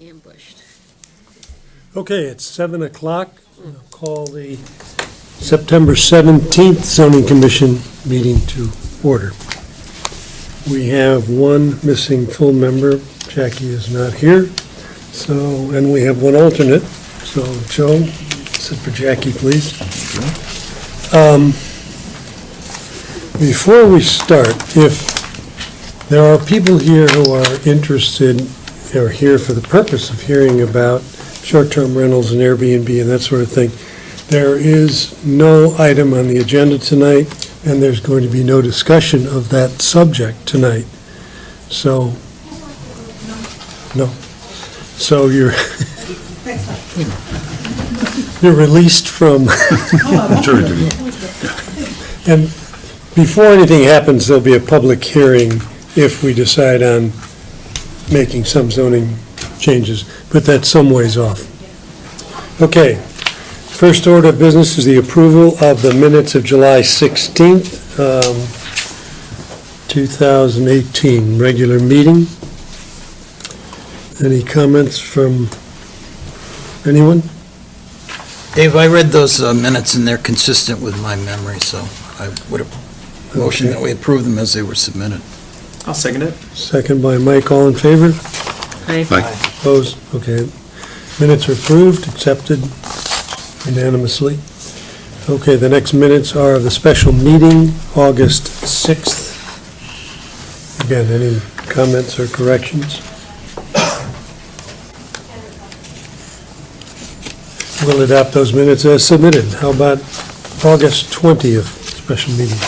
ambushed. Okay, it's 7 o'clock. I'll call the September 17th Zoning Commission meeting to order. We have one missing full member. Jackie is not here. So, and we have one alternate. So, Joe, sit for Jackie, please. Before we start, if there are people here who are interested or here for the purpose of hearing about short-term rentals and Airbnb and that sort of thing, there is no item on the agenda tonight, and there's going to be no discussion of that subject tonight. So, no. So you're released from. And before anything happens, there'll be a public hearing if we decide on making some zoning changes, but that's some ways off. Okay, first order of business is the approval of the minutes of July 16th, 2018, regular meeting. Any comments from anyone? Dave, I read those minutes and they're consistent with my memory, so I would have motioned that we approve them as they were submitted. I'll second it. Second by Mike, all in favor? Aye. Opposed? Okay. Minutes are approved, accepted unanimously. Okay, the next minutes are of the special meeting, August 6th. Again, any comments or corrections? We'll adopt those minutes as submitted. How about August 20th, special meeting?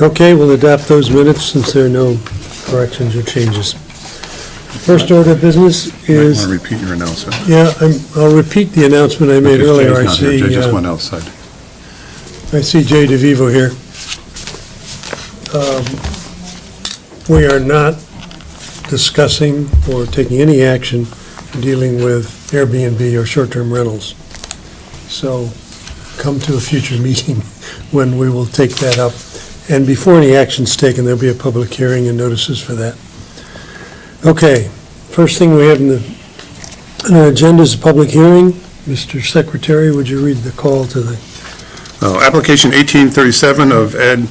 Okay, we'll adopt those minutes since there are no corrections or changes. First order of business is. Want to repeat your announcement? Yeah, I'll repeat the announcement I made Okay, earlier. Jay's not here. Jay just went outside. I see Jay DeVivo here. We are not discussing or taking any action dealing with Airbnb or short-term rentals. So come to a future meeting when we will take that up. And before any action's taken, there'll be a public hearing and notices for that. Okay, first thing we have on our agenda is a public hearing. Mr. Secretary, would you read the call to the... Application 1837 of Ed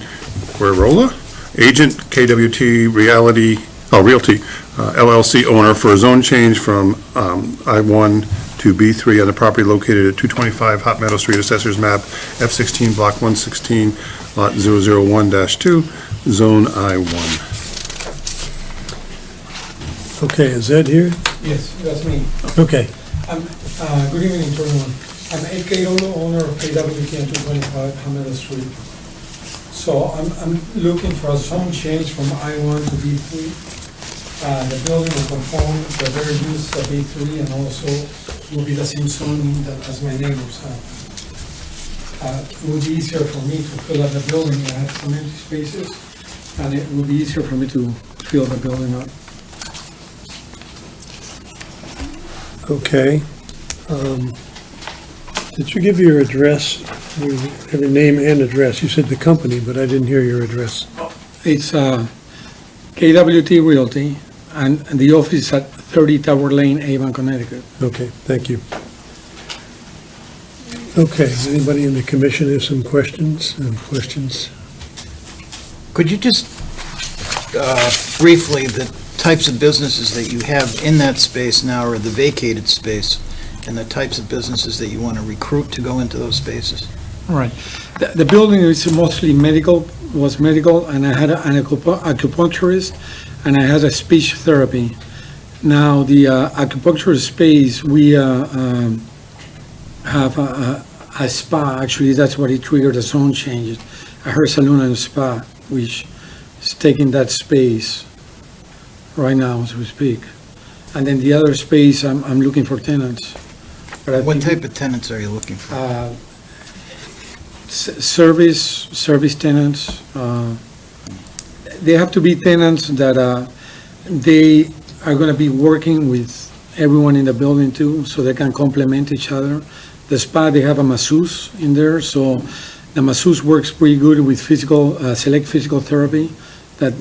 Guerola, agent KWT Realty LLC owner for a zone change from I-1 to B3 on the property located at 225 Hot Meadow Street, Assessors Map, F16, Block 116, Lot 001-2, Zone I-1. Okay, is Ed here? Yes, that's me. Okay. Good evening to everyone. I'm Ed Guerola, owner of KWT on 225 Hamada Street. So I'm looking for a zone change from I-1 to B3. The building will conform to the very use of B3 and also will be the same zoning as my neighbors have. It would be easier for me to fill up the building. I have some empty spaces, and it would be easier for me to fill the building up. Okay. Did you give your address? You have your name and address. You said the company, but I didn't hear your address. It's KWT Realty, and the office is at 30 Tower Lane, Avon, Connecticut. Okay, thank you. Okay, does anybody in the commission have some questions? Could you just briefly, the types of businesses that you have in that space now or the vacated space, and the types of businesses that you want to recruit to go into those spaces? Right. The building is mostly medical, and I had an acupuncturist, and I had a speech therapy. Now, the acupuncture space, we have a spa. Actually, that's what it triggered the zone changes. A hair salon and spa, which is taking that space right now as we speak. And then the other space, I'm looking for tenants. But I What think, type of tenants are you looking for? service tenants. They have to be tenants that they are going to be working with everyone in the building too, so they can complement each other. The spa, they have a masseuse in there, so the masseuse works pretty good with select physical therapy. that,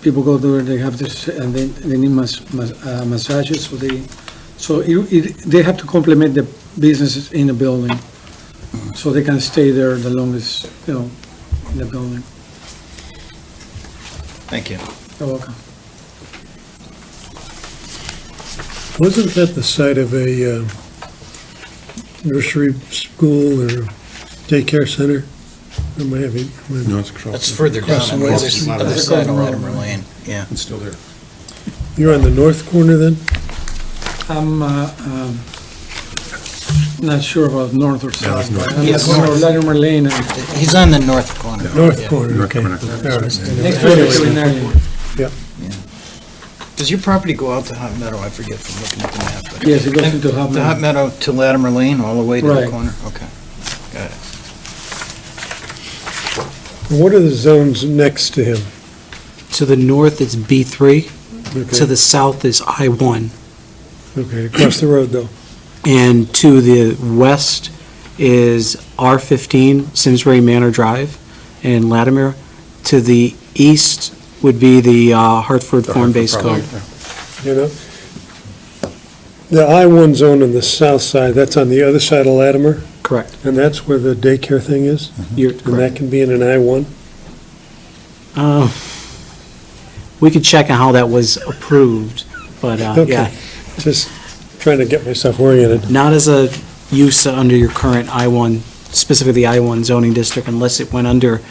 people go there, they have this, and they need massages, they have to complement the businesses in the building, so they can stay there the longest, in the building. Thank you. You're welcome. Wasn't that the site of a nursery school or daycare center? Or am I having? No, it's across. That's further down Across on the the way. other side of Latimer Lane, yeah. It's still there. You're on the north corner then? I'm not sure about north or south. it's north. but I'm Yes, the corner of north. Latimer Lane and He's on the north corner. North Yeah. corner, North okay. corner. All right. next to the culinary. Does your property go out to Hot Meadow? I forget from looking at the map. but- Yes, it goes into Hot The Hot Meadow. Meadow to Latimer Lane, all the way to the Right. corner? Okay, got it. What are the zones next to him? To the north, it's B3. To Okay, the south is I1. okay, across the road though. And to the west is R15, Simsbury Manor Drive in Latimer. To the east would be the Hartford Form-Based Code. You know? The I-1 zone on the south side, that's on the other side of Latimer, Correct. and that's where the daycare thing is? You're And correct. that can be in an I-1? We could check on how that was approved, but yeah, Okay, just trying to get myself oriented. not as a use under your current I1, specifically the I1 zoning district, unless it went under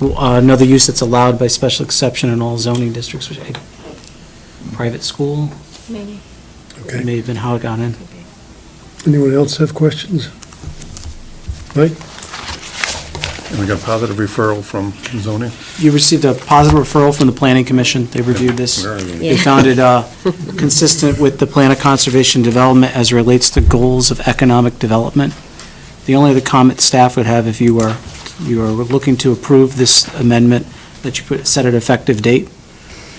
another use that's allowed by special exception in all zoning districts, which private school, Maybe. Okay. may have been how it got in. Anyone else have questions? Mike? And we got a positive referral from zoning. You received a positive referral from the Planning Commission. They reviewed this. Where are they? They found it consistent with the Plan of Conservation Development as relates to goals of economic development. The only other comment staff would have, if you are looking to approve this amendment, that you set an effective date.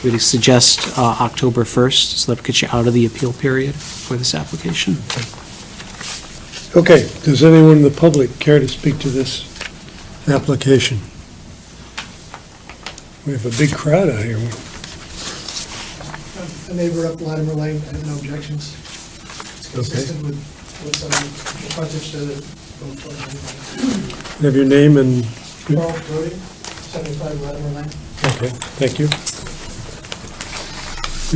We'd suggest October 1st, so that gets you out of the appeal period for this application. Okay, does anyone in the public care to speak to this application? We have a big crowd out here. A neighbor up Latimer Lane, I have no objections. It's consistent with the frontage to the both flood. Have your name and, Carl Brody, 75 Latimer Lane. okay, thank you.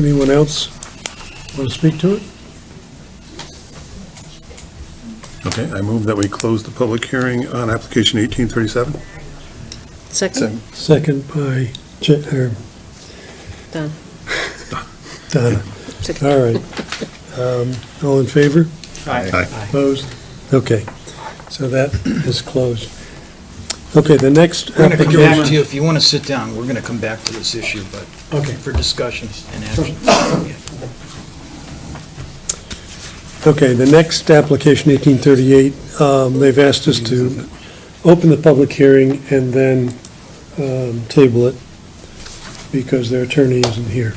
Anyone else want to speak to it? Okay, I move that we close the public hearing on application 1837. Second? Second by Done. Donna. All right. All in favor? Aye. Opposed? Okay, so that is closed. Okay, the next We're going to come back to application. you, if you want to sit down, we're going to come back to this issue, but Okay. for discussion and action. Okay, the next application, 1838, they've asked us to open the public hearing and then table it because their attorney isn't here.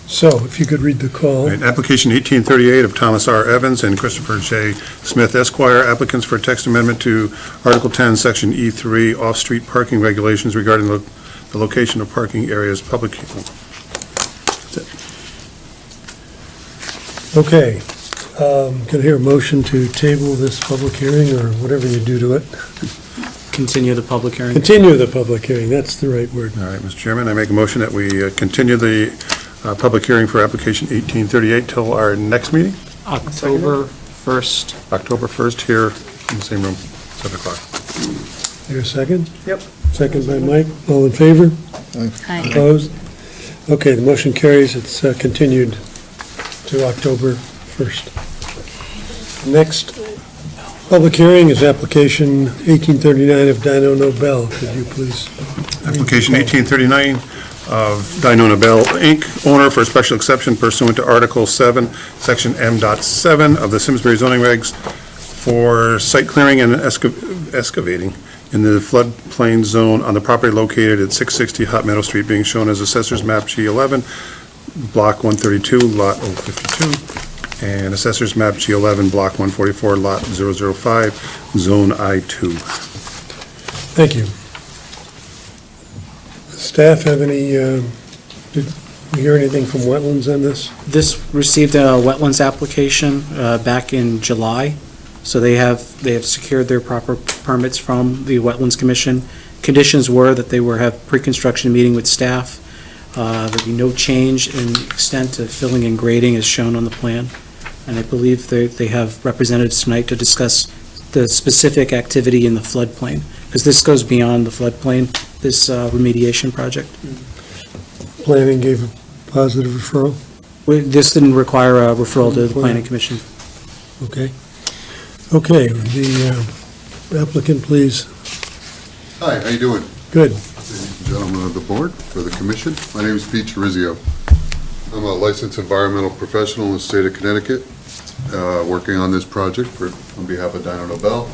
So if you could read the call. Right, application 1838 of Thomas R. Evans and Christopher J. Smith Esquire, applicants for text amendment to Article 10, Section E3, off-street parking regulations regarding the location of parking areas, public. Okay, can I hear a motion to table this public hearing or whatever you do to it? Continue the public hearing. Continue the public hearing, that's the right word. All right, Mr. Chairman, I make a motion that we continue the public hearing for application 1838 till our next meeting, October 1st. October 1st, here in the same room, 7 o'clock. Here a second? Yep. Second by Mike, all in favor? Hi. Opposed? Okay, the motion carries, it's continued to October 1st. Next public hearing is application 1839 of Dino Nobel. Could you please? Application 1839 of Dino Nobel, Inc., owner for special exception pursuant to Article 7, Section M.7 of the Simsbury zoning regs for site clearing and excavating in the floodplain zone on the property located at 660 Hot Meadow Street, being shown as Assessor's Map G11, Block 132, Lot 052, and Assessor's Map G11, Block 144, Lot 005, Zone I2. Thank you. Staff have any, did you hear anything from wetlands on this? This received a wetlands application back in July, so they have secured their proper permits from the Wetlands Commission. Conditions were that they were have pre-construction meeting with staff. There'd be no change in extent of filling and grading as shown on the plan. And I believe they have representatives tonight to discuss the specific activity in the floodplain, because this goes beyond the floodplain, this remediation project. Planning gave a positive referral? This didn't require a referral to the Planning Commission. Okay. Okay, the applicant, please. Hi, how you doing? Good. Ladies and gentlemen of the board, for the commission, my name is Pete Chirizio. I'm a licensed environmental professional in the state of Connecticut, working on this project on behalf of Dino Nobel.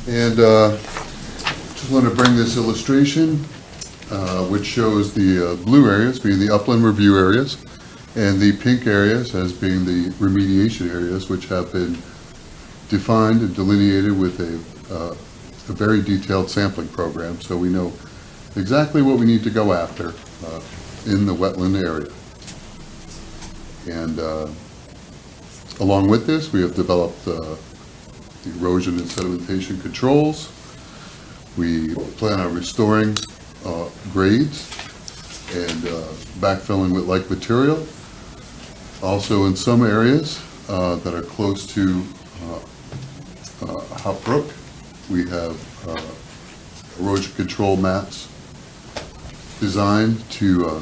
And just want to bring this illustration, which shows the blue areas being the upland review areas, and the pink areas as being the remediation areas, which have been defined and delineated with a very detailed sampling program, so we know exactly what we need to go after in the wetland area. And along with this, we have developed the erosion and sedimentation controls. We plan on restoring grades and backfilling with like material. Also, in some areas that are close to Hop Brook, we have erosion control maps designed to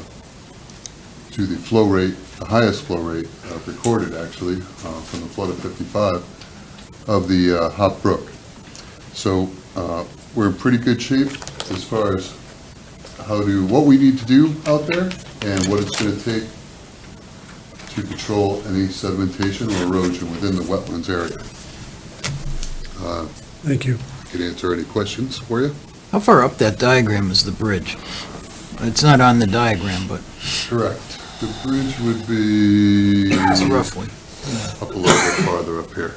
the flow rate, the highest flow rate recorded actually from the flood of 55 of the Hop Brook. So we're in pretty good shape as far as what we need to do out there and what it's going to take to control any sedimentation or erosion within the wetlands area. Thank you. Can answer any questions for you? How far up that diagram is the bridge? It's not on the diagram, but Correct. The bridge would be it's roughly. up a little bit farther up here.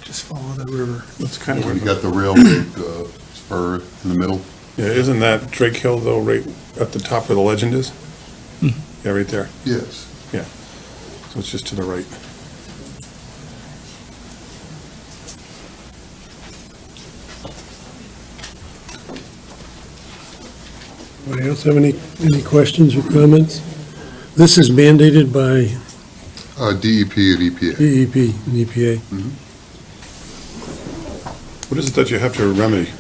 Just follow the river. That's kind You of, got the railroad spur in the middle. yeah, isn't that Drake Hill though, right at the top where the legend is? Yeah, right there. Yes. So it's just to the right. Anybody else have any questions or comments? This is mandated by DEP and EPA. DEP and EPA. What is it that you have to remedy?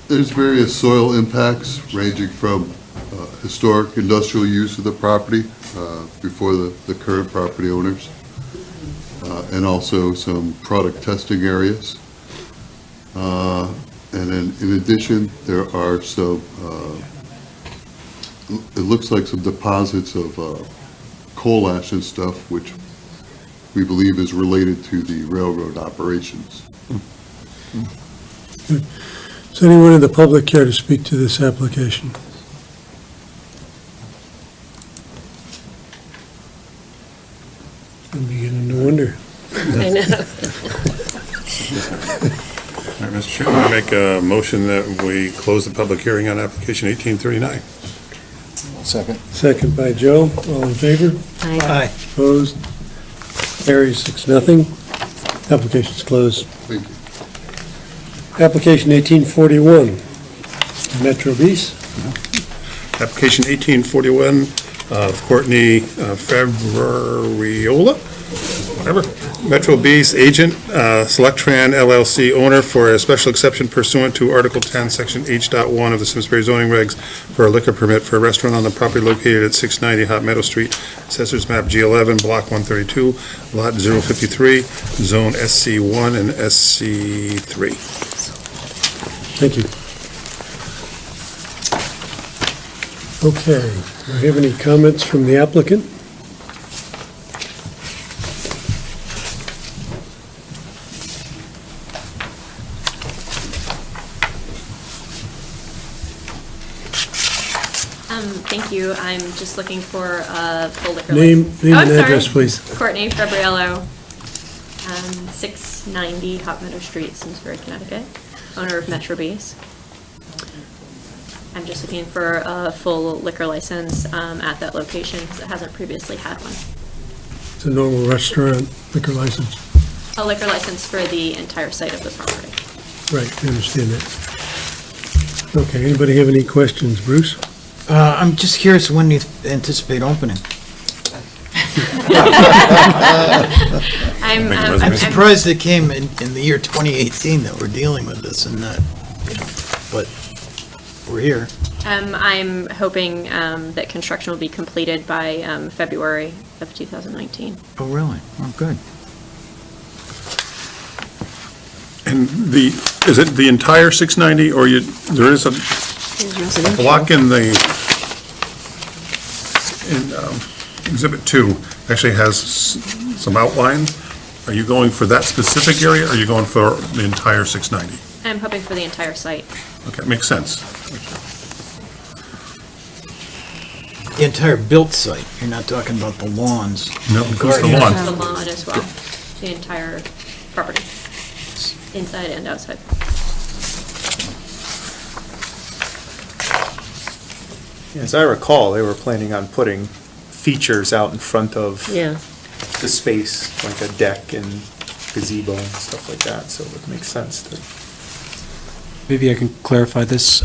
There's various soil impacts ranging from historic industrial use of the property before the current property owners, and also some product testing areas. And then in addition, there are some, it looks like some deposits of coal ash and stuff, which we believe is related to the railroad operations. Does anyone in the public care to speak to this application? I'm beginning to wonder. I know. All right, Mr. Chairman, I make a motion that we close the public hearing on application 1839. Second. Second by Joe, all in favor? Aye. Opposed? Carries 6-0. Application's closed. Thank you. Application 1841, Metro Bis. Application 1841 of Courtney Fabriola, whatever, Metro B's agent, Selectran LLC owner for a special exception pursuant to Article 10, Section H.1 of the Simsbury zoning regs for a liquor permit for a restaurant on the property located at 690 Hot Meadow Street, Assessors Map G11, Block 132, Lot 053, Zone SC1 and SC3. Thank you. Okay, do we have any comments from the applicant? Thank you. I'm just looking for a full liquor Name license. and Oh, I'm sorry. address, please. Courtney Fabriello, 690 Hot Meadow Street, Simsbury, Connecticut, owner of Metro B's. I'm just looking for a full liquor license at that location because it hasn't previously had one. It's a normal restaurant liquor license. A liquor license for the entire site of the property. Right, I understand that. Okay, anybody have any questions? Bruce? I'm just curious, when do you anticipate opening? I'm surprised it came in the year 2018 that we're dealing with this and not, but we're here. I'm hoping that construction will be completed by February of 2019. Oh, really? Oh, good. And is it the entire 690, or there is a block in Exhibit 2, actually has some outline. Are you going for that specific area, or are you going for the entire 690? I'm hoping for the entire site. Okay, makes sense. The entire built site, you're not talking about the lawns. No, and just the gardens. lawn. The lawn as well, the entire property, inside and outside. As I recall, they were planning on putting features out in front of Yeah. the space, like a deck and gazebo and stuff like that, so it would make sense to. Maybe I can clarify this.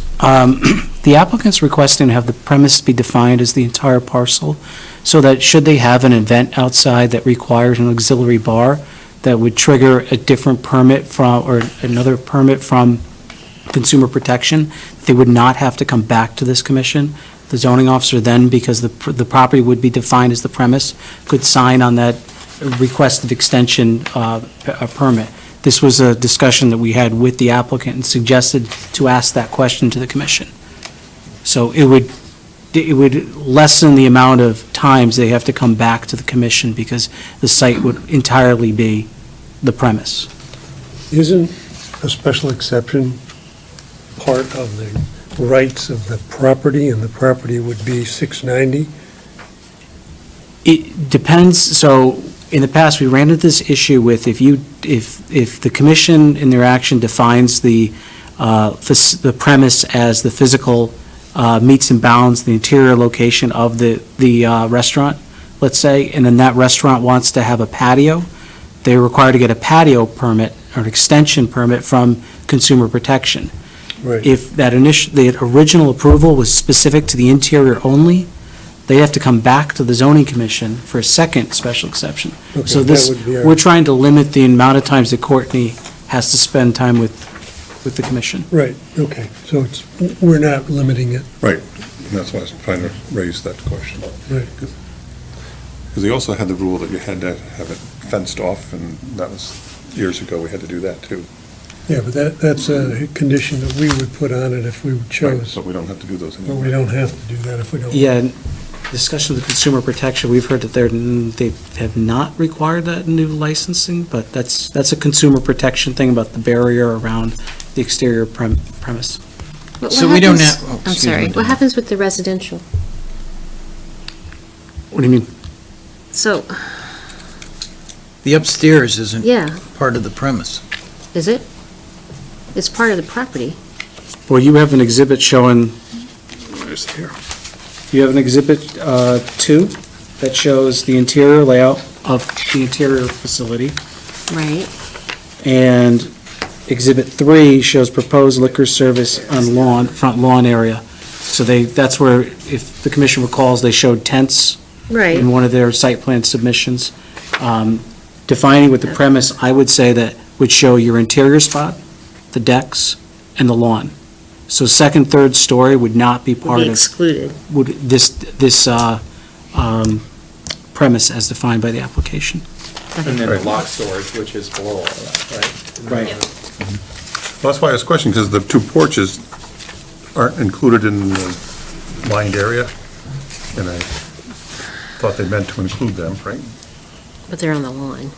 The applicant's requesting to have the premise be defined as the entire parcel, so that should they have an event outside that requires an auxiliary bar, that would trigger a different permit from, or another permit from Consumer Protection, they would not have to come back to this commission. The zoning officer then, because the property would be defined as the premise, could sign on that request of extension permit. This was a discussion that we had with the applicant and suggested to ask that question to the commission. So it would lessen the amount of times they have to come back to the commission because the site would entirely be the premise. Isn't a special exception part of the rights of the property, and the property would be 690? It depends, so in the past, we ran into this issue with if the commission in their action defines the premise as the physical meets and bounds the interior location of the restaurant, let's say, and then that restaurant wants to have a patio, they're required to get a patio permit or an extension permit from Consumer Protection. Right. If the original approval was specific to the interior only, they have to come back to the zoning commission for a second special exception. Okay, So that would be our- we're trying to limit the amount of times that Courtney has to spend time with the commission. Right, okay, so we're not limiting it. Right, and that's why I was trying to raise that question. Right. Because they also had the rule that you had to have it fenced off, and that was, years ago, we had to do that too. Yeah, but that's a condition that we would put on it if we chose, But we don't have to do those but anymore. we don't have to do that if we don't. Yeah, and discussion with Consumer Protection, we've heard that they have not required that new licensing, but that's a Consumer Protection thing about the barrier around the exterior premise. So we don't have. oh, I'm excuse sorry, me, what Dan. happens with the residential? What do you mean? So, The upstairs isn't yeah, part of the premise. is it? It's part of the property. Well, you have an exhibit showing, Where's it here? you have an exhibit 2 that shows the interior layout of the interior facility, Right. and exhibit 3 shows proposed liquor service on lawn, front lawn area. So that's where, if the commission recalls, they showed tents Right. in one of their site plan submissions. Defining with the premise, I would say that would show your interior spot, the decks, and the lawn. So second, third story would not be Would part be of, excluded. this premise as defined by the application. And then the lock storage, which is below all that, right? Right. Well, that's why I was questioning, because the two porches aren't included in the lined area, and I thought they meant to include them, right? But they're on the lawn.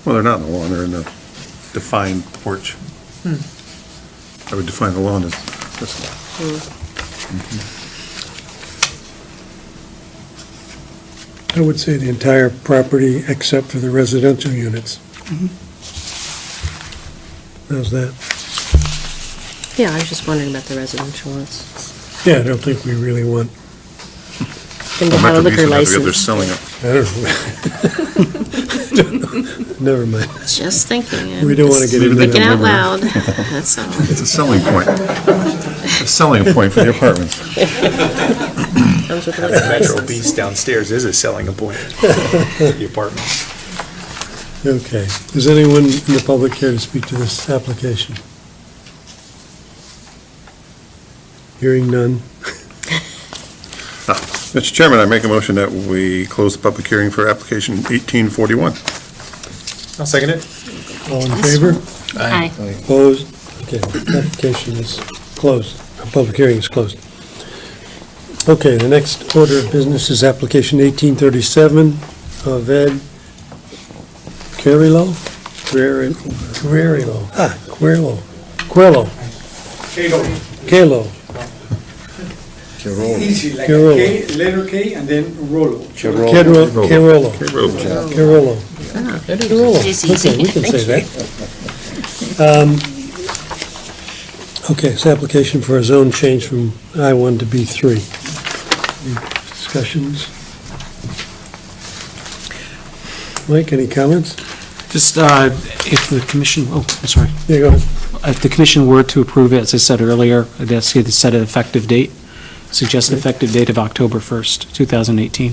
Well, they're not in the lawn, they're in the defined porch. I would define the lawn as this one. I would say the entire property except for the residential units. How's that? Yeah, I was just wondering about the residential ones. Yeah, I don't think we really want, Them to Well, have a Metro liquor East would have to be up there license. selling it. I don't know. Never mind. Just thinking. We don't wanna just get into Thinking that. out loud, that's all. It's a selling point. A selling point for the apartments. Comes with a The liquor Metro license. Beast downstairs is a selling point. The apartment. Okay. Does anyone in the public care to speak to this application? Hearing none. Mr. Chairman, I make a motion that we close the public hearing for application 1841. I'll second it. All in favor? Aye. Opposed? Okay, application is closed. Public hearing is closed. Okay, the next order of business is application 1837 of Ed Quirilo? Quirilo. Kalo. Easy, like Carollo. K, letter K, and then Rollo. Quirilo. Quirilo. It's Okay, easy. we can say that. Okay, it's application for a zone change from I-1 to B3. Any discussions? Mike, any comments? Just, if the commission, oh, I'm sorry. Yeah, go ahead. If the commission were to approve it, as I said earlier, I'd ask you to set an effective date, suggest an effective date of October 1st, 2018.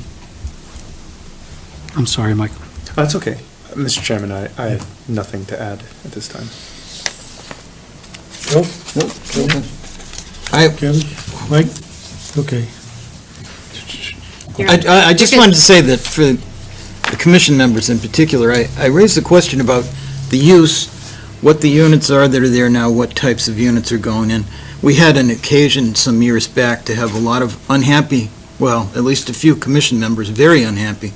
I'm sorry, Mike. That's okay. Mr. Chairman, I have nothing to add at this time. Joe? Kevin? Mike? Okay. I just wanted to say that for the commission members in particular, I raised the question about the use, what the units are that are there now, what types of units are going in. We had an occasion some years back to have a lot of unhappy, well, at least a few commission members very unhappy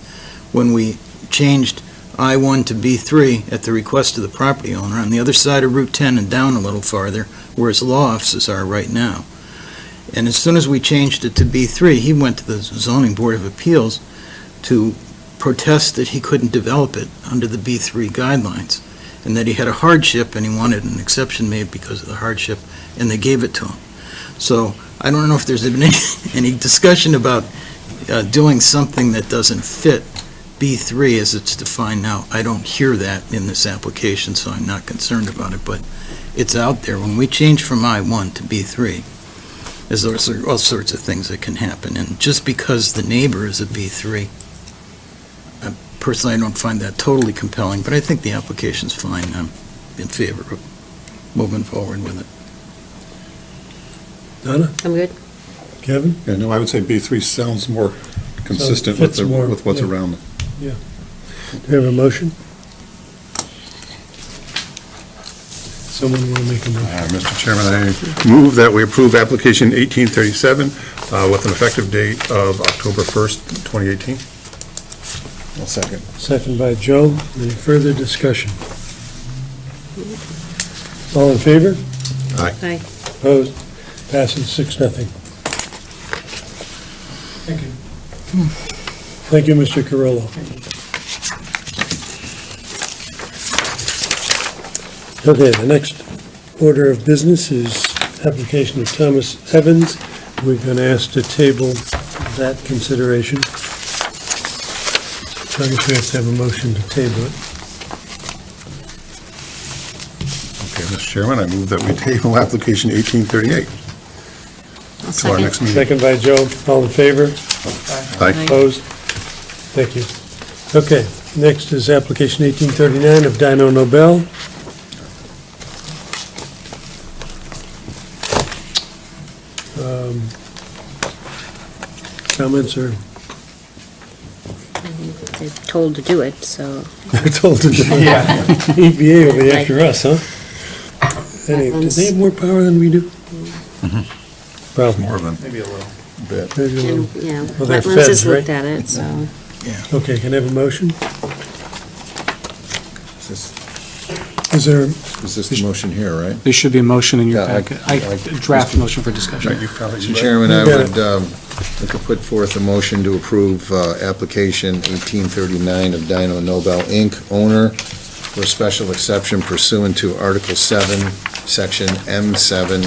when we changed I-1 to B3 at the request of the property owner on the other side of Route 10 and down a little farther, where his law offices are right now. And as soon as we changed it to B3, he went to the Zoning Board of Appeals to protest that he couldn't develop it under the B3 guidelines, and that he had a hardship and he wanted an exception made because of the hardship, and they gave it to him. So I don't know if there's been any discussion about doing something that doesn't fit B3 as it's defined now. I don't hear that in this application, so I'm not concerned about it, but it's out there. When we change from I-1 to B3, there's all sorts of things that can happen, and just because the neighbor is a B3, personally, I don't find that totally compelling, but I think the application's fine. I'm in favor of moving forward with it. Donna? I'm good. Kevin? Yeah, no, I would say B3 sounds more consistent with fits more, what's yeah. around it. Do you have a motion? Someone want to make a motion? Mr. Chairman, I move that we approve application 1837 with an effective date of October 1st, 2018. I'll second. Second by Joe. Any further discussion? All in favor? Aye. Opposed? Passes 6-0. Thank you. Thank you, Mr. Carollo. Okay, the next order of business is application of Thomas Evans. We've been asked to table that consideration. So I guess we have to have a motion to table it. Okay, Mr. Chairman, I move that we table application 1838 I'll to our second. next meeting. Second by Joe. All in favor? Aye. Opposed? Thank you. Okay, next is application 1839 of Dino Nobel. Comments or They're told to do it, so. they're told to do it? Yeah. EPA will be after us, huh? Do they have more power than we do? Probably. More than Maybe a little. bit. Maybe a little. And, yeah, Well, they're Wetlands feds, has right? looked at it, so. Okay, can I have a motion? Is Is there, this the motion here, right? There should be a motion in your Yeah, packet, draft motion for discussion. Right, you probably- Mr. Chairman, I You got would like to put forth a motion to approve application 1839 of Dino Nobel, Inc., owner, for a special exception pursuant to Article 7, Section M7,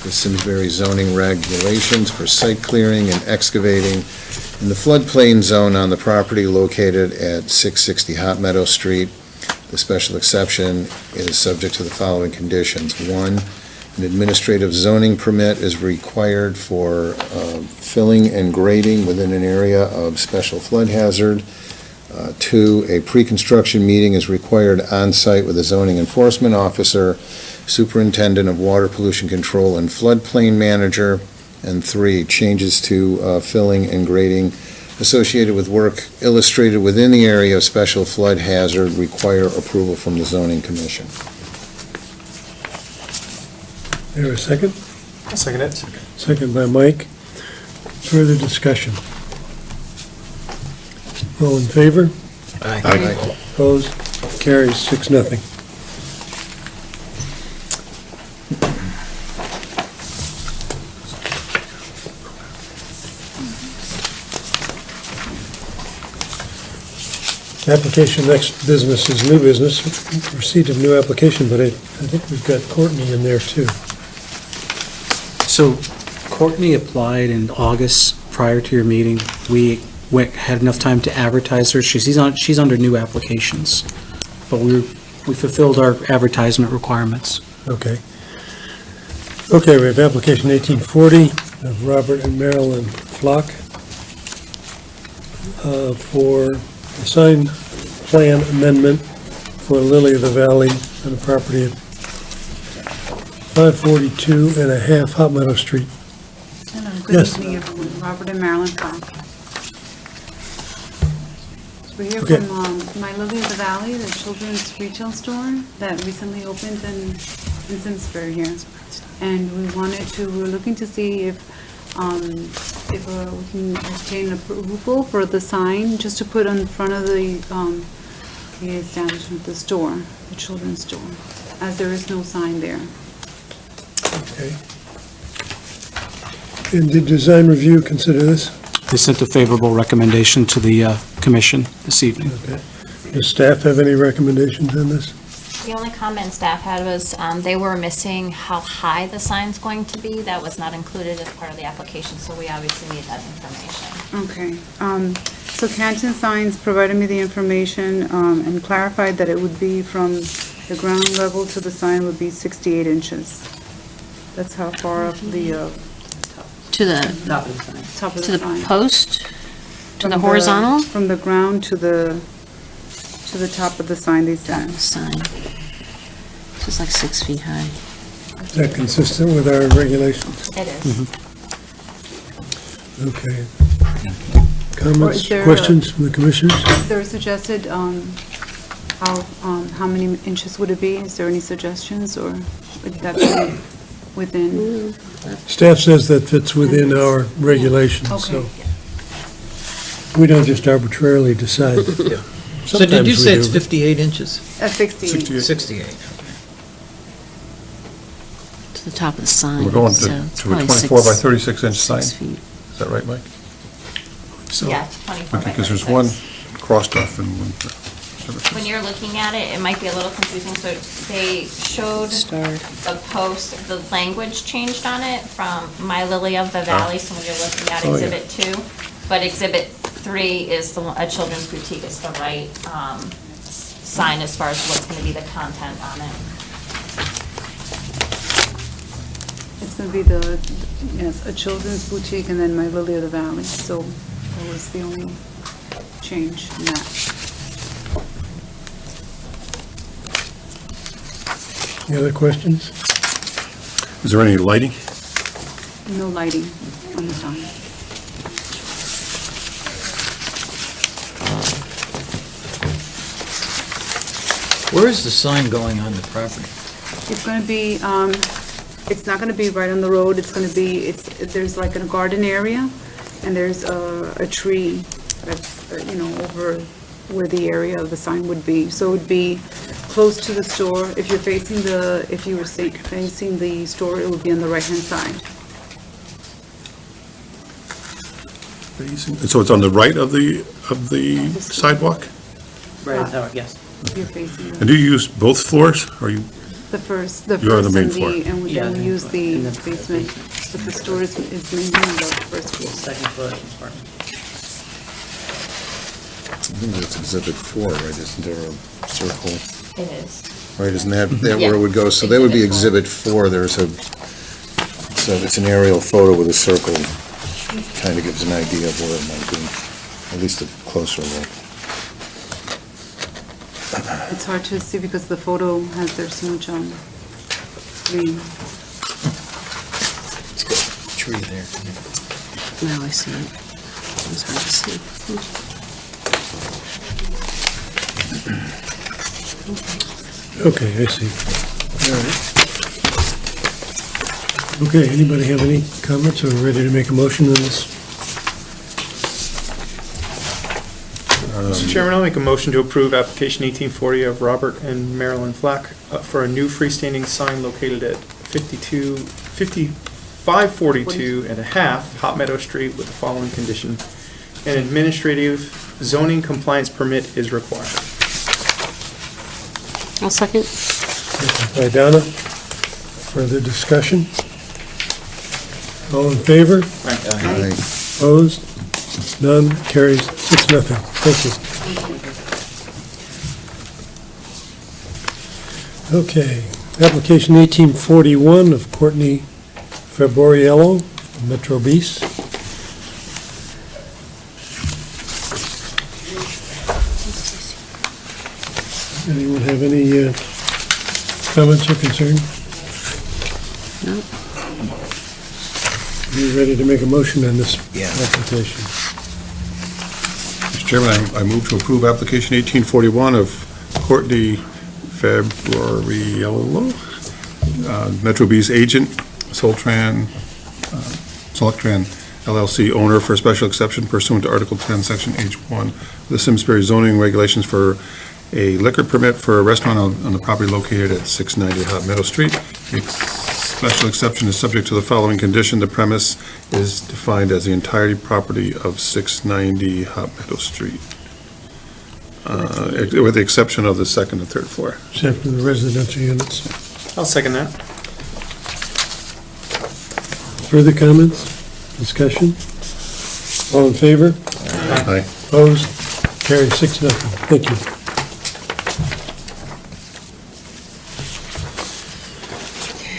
the Simsbury zoning regulations for site clearing and excavating in the floodplain zone on the property located at 660 Hot Meadow Street. The special exception is subject to the following conditions. 1, an administrative zoning permit is required for filling and grading within an area of special flood hazard. 2, a pre-construction meeting is required on-site with a zoning enforcement officer, superintendent of water pollution control, and floodplain manager. And 3, changes to filling and grading associated with work illustrated within the area of special flood hazard require approval from the zoning commission. There a second? I'll second it. Second by Mike. Further discussion? All in favor? Aye. Opposed? Carries 6-0. Application, next business is new business, receipt of new application, but I think we've got Courtney in there too. So Courtney applied in August prior to your meeting. We had enough time to advertise her. She's under new applications, but we fulfilled our advertisement requirements. Okay. Okay, we have application 1840 of Robert and Marilyn Flock for a sign plan amendment for Lily of the Valley on the property at 542 and a half Hot Meadow Street. Hello, good Yes. evening, everyone. Robert and Marilyn Clark. We're here Okay. from My Lily of the Valley, the children's retail store that recently opened in Simsbury here. And we're looking to see if we can obtain approval for the sign, just to put on front of the establishment, the store, the children's store, as there is no sign there. Okay. And did design review consider this? They sent a favorable recommendation to the commission this evening. Okay. Does staff have any recommendations on this? The only comment staff had was they were missing how high the sign's going to be. That was not included as part of the application, so we obviously need that information. Okay, so Canton Signs provided me the information and clarified that it would be from the ground level to the sign would be 68 inches. That's how far up the To the, top of to the the sign. post, to From the horizontal From the ground to the top of the sign, they said. sign. Just like 6 feet high. Is that consistent with our regulations? It is. Okay. Or Comments, is there a- questions from the commissioners? Is there a suggested, how many inches would it be? Is there any suggestions, or would that be within? Staff says that fits within our regulations, so Okay. we don't just arbitrarily decide. So did you Sometimes say we it's do. 58 inches? 68. 68. To the top of the sign. We're going so to it's a probably 24 by 6 36 inch sign. feet. Is that right, Mike? So Yeah, 24 by Because there's 36. one crossed off and one. When you're looking at it, it might be a little confusing, so they showed Start. the post, the language changed on it from My Lily of the Valley, so when you're looking at Oh, yeah. Exhibit 2, but Exhibit 3 is a children's boutique, it's the right sign as far as what's going to be the content on it. It's going to be a children's boutique and then My Lily of the Valley, so that was the only change in that. Any other questions? Is there any lighting? No lighting on the sign. Where is the sign going on the property? It's going to be, it's not going to be right on the road, it's going to be, there's like a garden area, and there's a tree that's, over where the area of the sign would be. So it would be close to the store. If you're facing if you were facing the store, it would be on the right-hand side. And so it's on the right of the sidewalk? Right, yes. you're facing And do you use both floors, or you, the first You're on the main and floor. and we then we use the basement, but the storage is mainly on the first floor. Second floor apartment. I think that's Exhibit 4, right? Isn't there a circle? It is. Right, isn't that where it would go? So that would be Exhibit 4. There's a, so it's an aerial photo with a circle. Kind of gives an idea of where it might be, at least a closer look. It's hard to see because the photo has, there's so much green. It's got a tree there. Now I see it. It's hard to see. Okay, I see. All right. Okay, anybody have any comments or ready to make a motion on this? Mr. Chairman, I'll make a motion to approve application 1840 of Robert and Marilyn Flack for a new freestanding sign located at 542 and a half Hot Meadow Street with the following condition. An administrative zoning compliance permit is required. I'll second. By Donna. Further discussion? All in favor? Aye. Opposed? None? Carries 6-0. Thank you. Okay, application 1841 of Courtney Faboriello, Metro Bis. Anyone have any comments or concern? No. Are you ready to make a motion on this Yeah. application? Mr. Chairman, I move to approve application 1841 of Courtney Faboriello, Metro B's agent, Soltran LLC owner for a special exception pursuant to Article 10, Section H1 of the Simsbury zoning regulations for a liquor permit for a restaurant on the property located at 690 Hot Meadow Street. The special exception is subject to the following condition. The premise is defined as the entirety property of 690 Hot Meadow Street, with the exception of the second and third floor. Except for the residential units. I'll second that. Further comments? Discussion? All in favor? Aye. Opposed? Carries 6-0. Thank you.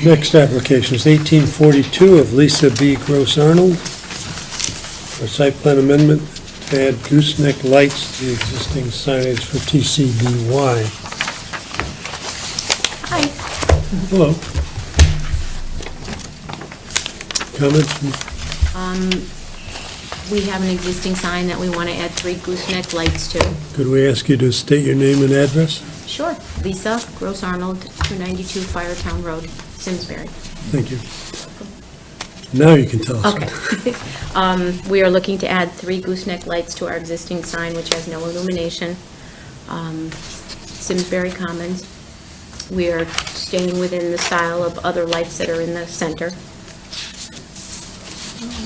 Next application is 1842 of Lisa B. Gross Arnold for site plan amendment to add gooseneck lights to the existing signage for TCBY. Hi. Hello. Comments? We have an existing sign that we want to add 3 gooseneck lights to. Could we ask you to state your name and address? Sure. Lisa Gross Arnold, 292 Firetown Road, Simsbury. Thank you. Now you can tell us. Okay. We are looking to add 3 gooseneck lights to our existing sign, which has no illumination. Simsbury Commons. We are staying within the style of other lights that are in the center.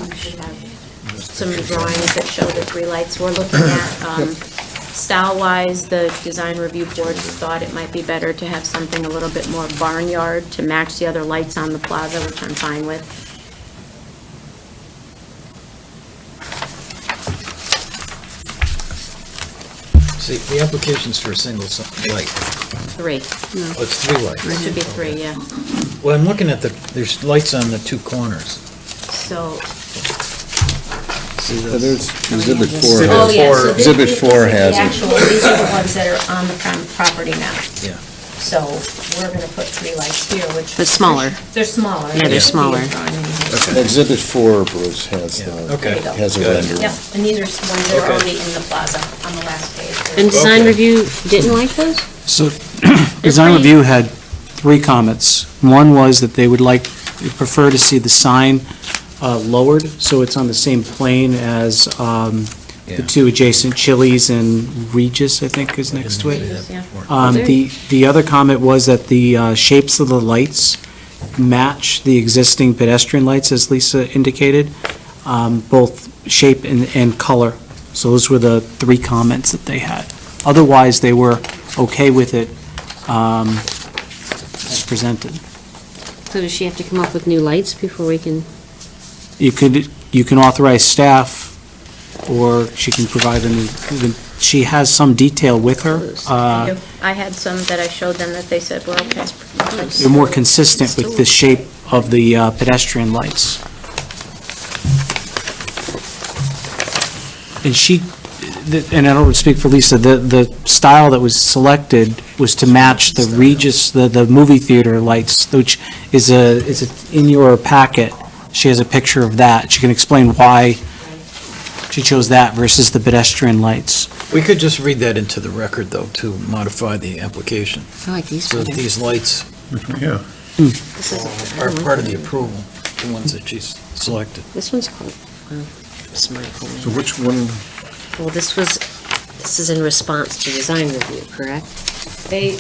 We should have some drawings that show the 3 lights we're looking at. Style-wise, the design review board thought it might be better to have something a little bit more barnyard to match the other lights on the plaza, which I'm fine with. See, the application's for a single light. 3. Oh, it's 3 lights. It should be 3, yeah. Well, I'm looking at there's lights on the 2 corners. So, See So those? there's Exhibit 4. oh, has- yeah, so this Exhibit is 4 the has it. actual, these are the ones that are on the property now. Yeah. So we're gonna put 3 lights here, which. But smaller. They're smaller. Yeah, they're smaller. Exhibit 4, Bruce, has Yeah, the, okay. There you go. has a Good. rendering. Yep, and these are ones that are Okay. already in the plaza on the last page. And design Okay. review didn't like those? So, design pretty- review had 3 comments. One was that they would prefer to see the sign lowered, so it's on the same plane as Yeah. the 2 adjacent Chili's and Regis, I think, is next to it. Yeah. The other comment was that the shapes of the lights match the existing pedestrian lights, as Lisa indicated, both shape and color. So those were the 3 comments that they had. Otherwise, they were okay with it as presented. So does she have to come up with new lights before we can? You can authorize staff, or she can provide them, she has some detail with her. I had some that I showed them that they said were okay. They're more consistent with the shape of the pedestrian lights. And and I don't speak for Lisa, the style that was selected was to match the Regis, the movie theater lights, which is in your packet. She has a picture of that. She can explain why she chose that versus the pedestrian lights. We could just read that into the record, though, to modify the application. I like these So that better. these lights Yeah. This is, are part of the approval, the ones that she's selected. this one's called, smart So home. which one, Well, this is in response to design review, correct? They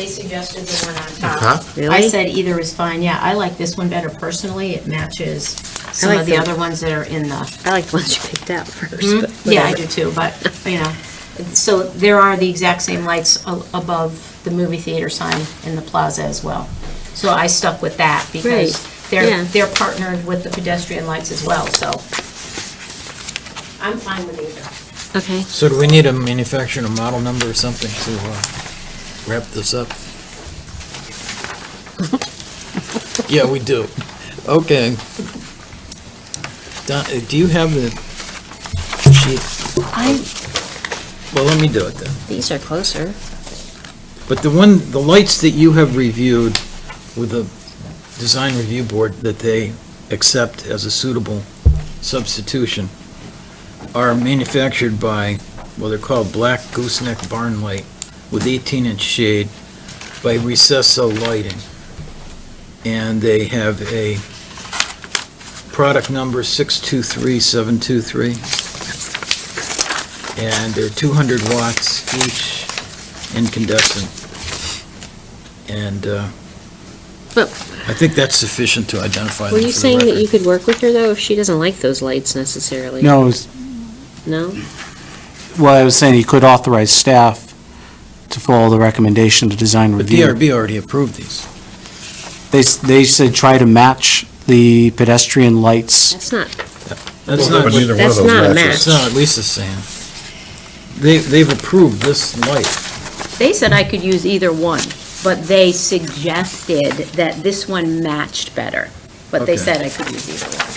suggested the one on top. top? Really? I said either is fine, yeah, I like this one better personally, it matches some like of the the- other ones that are in the. I like the ones you picked out first, but Yeah, I whatever. do too, but, so there are the exact same lights above the movie theater sign in the plaza as well. So I stuck with that because Right, yeah. they're partnered with the pedestrian lights as well, so. I'm fine with either. Okay. So do we need a manufacturer and a model number or something to wrap this up? Yeah, we do. Okay. Do you have the sheet? Well, let me do it then. These are closer. But the lights that you have reviewed with the design review board that they accept as a suitable substitution are manufactured by, well, they're called Black Gooseneck Barn Light with 18-inch shade by Recessa Lighting. And they have a product number 623723. And they're 200 watts each incandescent. And But I think that's sufficient to identify them were for you the saying that record. you could work with her, though, if she doesn't like those lights necessarily? No, No? well, I was saying you could authorize staff to follow the recommendation to design But review. DRB already approved these. They said try to match the pedestrian lights. That's not, That's Well, not but what neither one of that's those not a matches. match. That's not what Lisa's saying. They've approved this light. They said I could use either one, but they suggested that this one matched better. But they Okay. said I could use either one.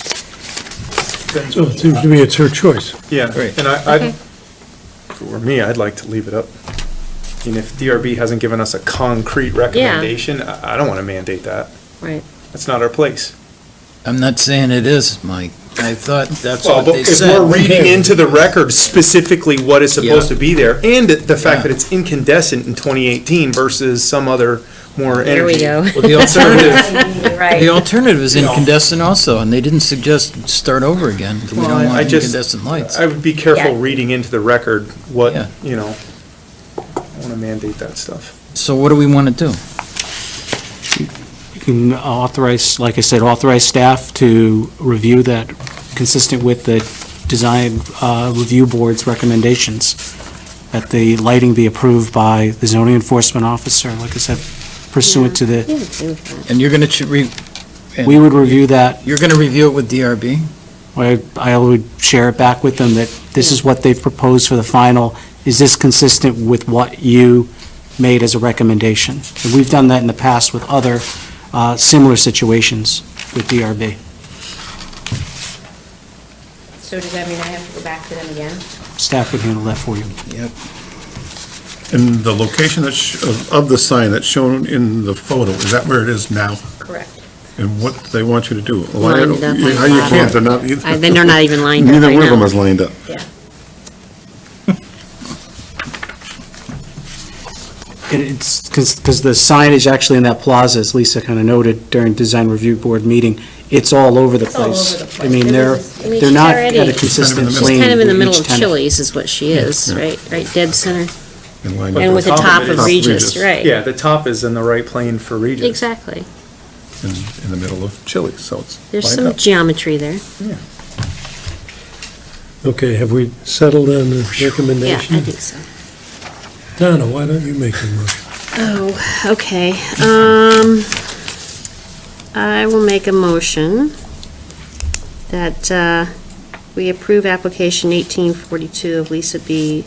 So it seems to me it's her choice. Yeah, Great. and Okay. for me, I'd like to leave it up. I mean, if DRB hasn't given us a concrete recommendation, I don't want to mandate that. right. That's not our place. I'm not saying it is, Mike. I thought that's Well, what but they if we're said. reading into the record specifically what is supposed Yeah. to be there, and the fact Yeah. that it's incandescent in 2018 versus some other more energy. There we go. Well, the alternative, Right. the alternative is incandescent also, and they didn't suggest start over again. We Well, don't I want just- incandescent lights. I would be careful Yeah. reading into the record what, Yeah. I want to mandate that stuff. So what do we want to do? You can authorize, like I said, authorize staff to review that consistent with the design review board's recommendations, that the lighting be approved by the zoning enforcement officer, like I said, pursuant to Yeah, the, I'm okay with that. And you're going to, we would review that. you're going to review it with DRB? I would share it back with them that this is what they've proposed for the final. Is this consistent with what you made as a recommendation? And we've done that in the past with other similar situations with DRB. So does that mean I have to go back to them again? Staff would handle that for you. Yep. And the location of the sign that's shown in the photo, is that where it is now? Correct. And what do they want you to do? Line it up on the You can't, they're not. Then they're not even lined up Neither right one of them now. is lined up. Yeah. It's, because the signage actually in that plaza, as Lisa kind of noted during design review board meeting, it's all over the It's all place. over the I place. mean, There they're not already- at a consistent She's plane kind of in the with middle each of tenant. Chili's is what she is, Yeah. right dead center. And lined But up And with the top top of of it is- Regis, right. Yeah, the top is in the right plane for Regis. Exactly. in the middle of Chili's, so it's There's lined some up. geometry there. Okay, have we settled on the Yeah, I recommendation? think so. Donna, why don't you make the motion? Oh, okay. I will make a motion that we approve application 1842 of Lisa B.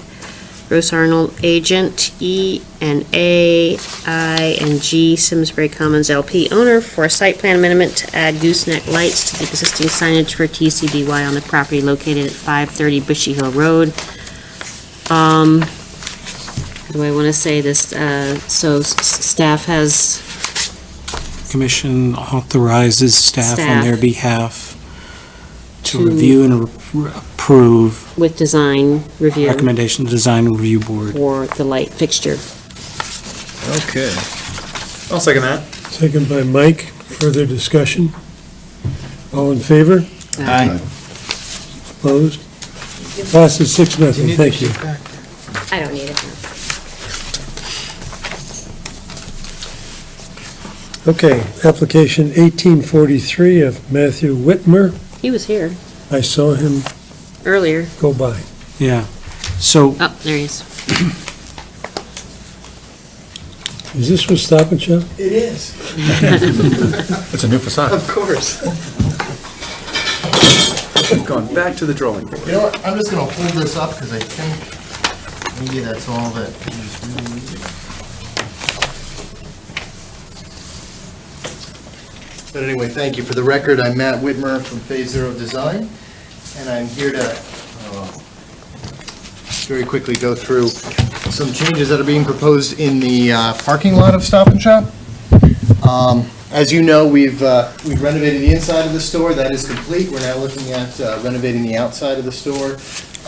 Rose Arnold, agent, E and A, I and G, Simsbury Commons LP, owner, for a site plan amendment to add gooseneck lights to the existing signage for TCBY on the property located at 530 Bushy Hill Road. How do I want to say this? So staff has Commission authorizes staff on their Staff. behalf to To- review and approve with design review recommendation to design review board. for the light fixture. Okay. I'll second that. Second by Mike. Further discussion? All in favor? Aye. Opposed? Passes 6-0. Thank you. I don't need it. Okay, application 1843 of Matthew Whitmer. He was here I saw him earlier. go by. Yeah. So Oh, there he is. Is this with Stop and Shop? It is, It's a new facade. of course. Going back to the drawing board. You know what, I'm just gonna hold this up, because I think maybe that's all that he's really needing. But anyway, thank you. For the record, I'm Matt Whitmer from Phase Zero Design, and I'm here to very quickly go through some changes that are being proposed in the parking lot of Stop and Shop. As you know, we've renovated the inside of the store. That is complete. We're now looking at renovating the outside of the store.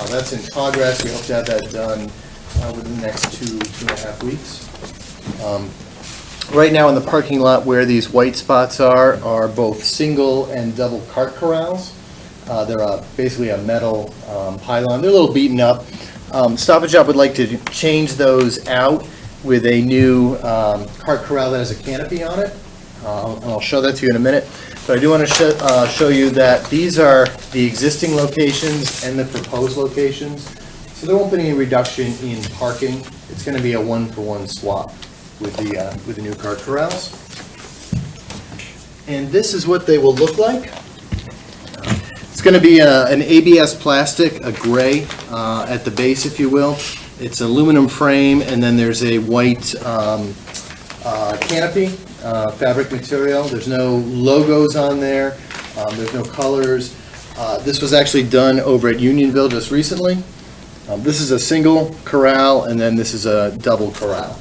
That's in progress. We hope to have that done within the next 2.5 weeks. Right now in the parking lot where these white spots are both single and double cart corrals. They're basically a metal pylon. They're a little beaten up. Stop and Shop would like to change those out with a new cart corral that has a canopy on it. And I'll show that to you in a minute. But I do want to show you that these are the existing locations and the proposed locations. So there won't be any reduction in parking. It's going to be a one-for-one swap with the new cart corrals. And this is what they will look like. It's going to be an ABS plastic, a gray at the base, if you will. It's aluminum frame, and then there's a white canopy, fabric material. There's no logos on there. There's no colors. This was actually done over at Unionville just recently. This is a single corral, and then this is a double corral.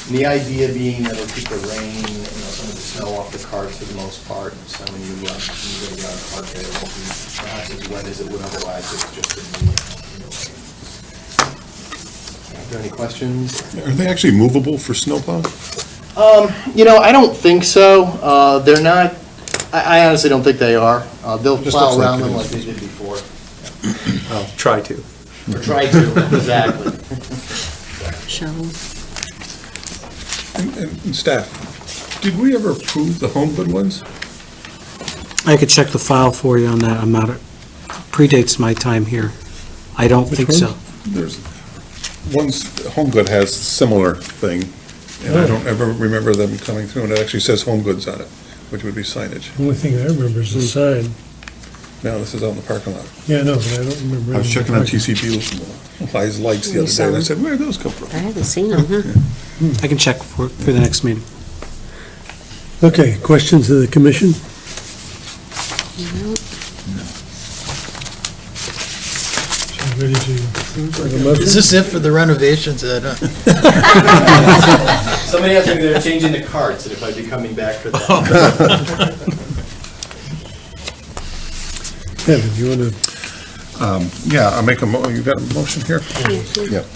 And the idea being that it'll keep the rain, some of the snow off the carts for the most part. So when you go to the cart there, it won't be perhaps as wet as it would otherwise. It's just in the Are there any questions? Are they actually movable for snowplow? I don't think so. They're not, I honestly don't think they are. They'll Just plow looks like around it them is. like they did before. I'll try to. Or try to, exactly. Shovel. And staff, did we ever approve the HomeGood ones? I could check the file for you on that. I'm not, predates my time here. I don't Which think so. There's, one's, HomeGood has similar thing, and I don't ever remember them coming through, and it actually says HomeGoods on it, which would be signage. The only thing I remember is the sign. Now, this is out in the parking lot. Yeah, no, but I don't remember. I was any checking on parking. TCB's lights the other day, and I said, where'd those come from? I haven't seen him, huh? I can check for the next meeting. Okay, questions of the commission? Ready to have a motion? Is this it for the renovations, Ed? Somebody asked me if they're changing the carts and if I'd be coming back for that. Kevin, you want to, Yeah, I'll make you got a motion here? Yep.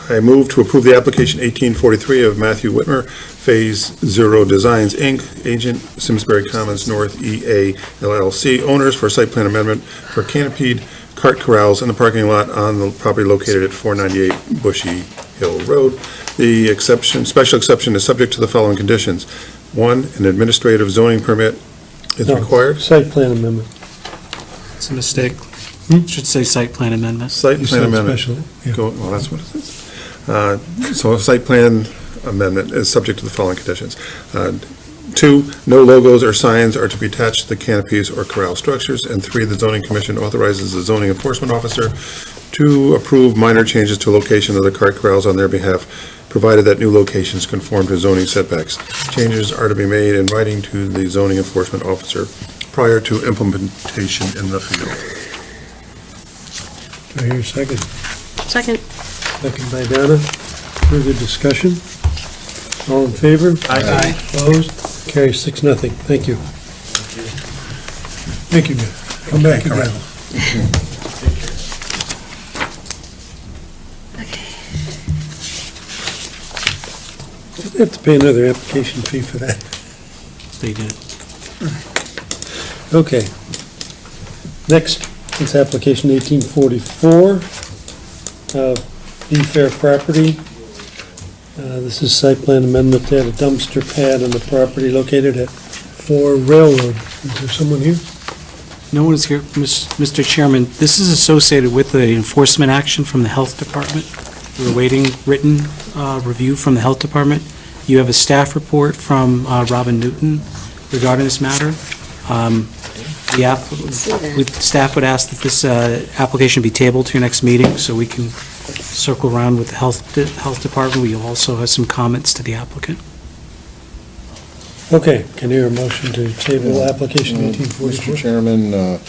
I move to approve the application 1843 of Matthew Whitmer, Phase Zero Designs, Inc., agent Simsbury Commons North EA LLC, owners for a site plan amendment for canopied cart corrals in the parking lot on the property located at 498 Bushy Hill Road. The exception, special exception is subject to the following conditions. One, an administrative zoning permit is no, required. site plan amendment. It's a mistake. Should say site plan amendment. Site You plan said amendment. special, yeah. Well, that's what it is. So a site plan amendment is subject to the following conditions. 2, no logos or signs are to be attached to the canopies or corral structures. And 3, the zoning commission authorizes the zoning enforcement officer to approve minor changes to location of the cart corrals on their behalf, provided that new locations conform to zoning setbacks. Changes are to be made in writing to the zoning enforcement officer prior to implementation in the field. Do I hear a second? Second. Second by Donna. Further discussion? All in favor? Aye. Opposed? Carries 6-0. Thank you. Thank you, Nick. Come back again. We have to pay another application fee for that. They did. Okay. Next, it's application 1844 of Be Fair Property. This is site plan amendment to add a dumpster pad on the property located at 4 Railroad. Is there someone here? No one is here, Mr. Chairman. This is associated with the enforcement action from the Health Department. We're awaiting written review from the Health Department. You have a staff report from Robin Newton regarding this matter. Staff would ask that this application be tabled to your next meeting so we can circle around with the Health Department. We also have some comments to the applicant. Okay, can I hear a motion to table application Mr. 1844? Chairman, I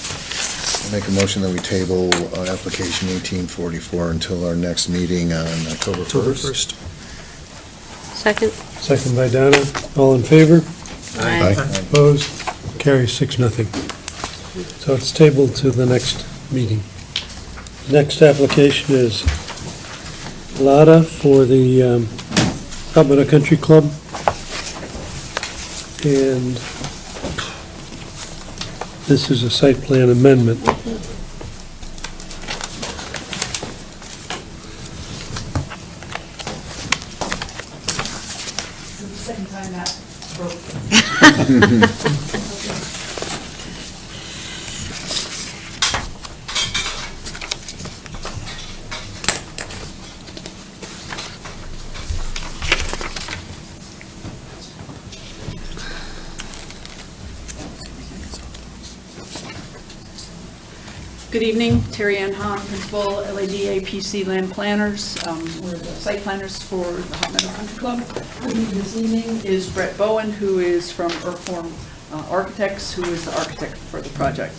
make a motion that we table application 1844 until our next meeting on October 1st. Second. Second by Donna. All in favor? Aye. Opposed? Carries 6-0. So it's tabled to the next meeting. Next application is Lada for the Alberta Country Club. And this is a site plan amendment. Second time that broke. Good evening, Terry Ann Hahn, Principal, LADA PC Land Planners. We're the site planners for the Hot Meadow Country Club. With me this evening is Brett Bowen, who is from Earthform Architects, who is the architect for the project.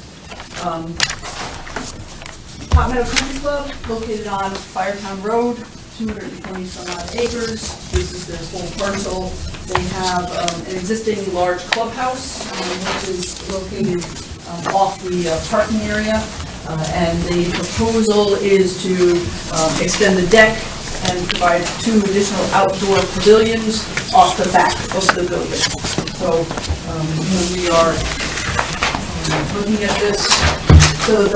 Hot Meadow Country Club, located on Firetown Road, 220 some odd acres. This is their whole parcel. They have an existing large clubhouse, which is located off the parking area. And the proposal is to extend the deck and provide 2 additional outdoor pavilions off the back of the building. So when we are looking at this, so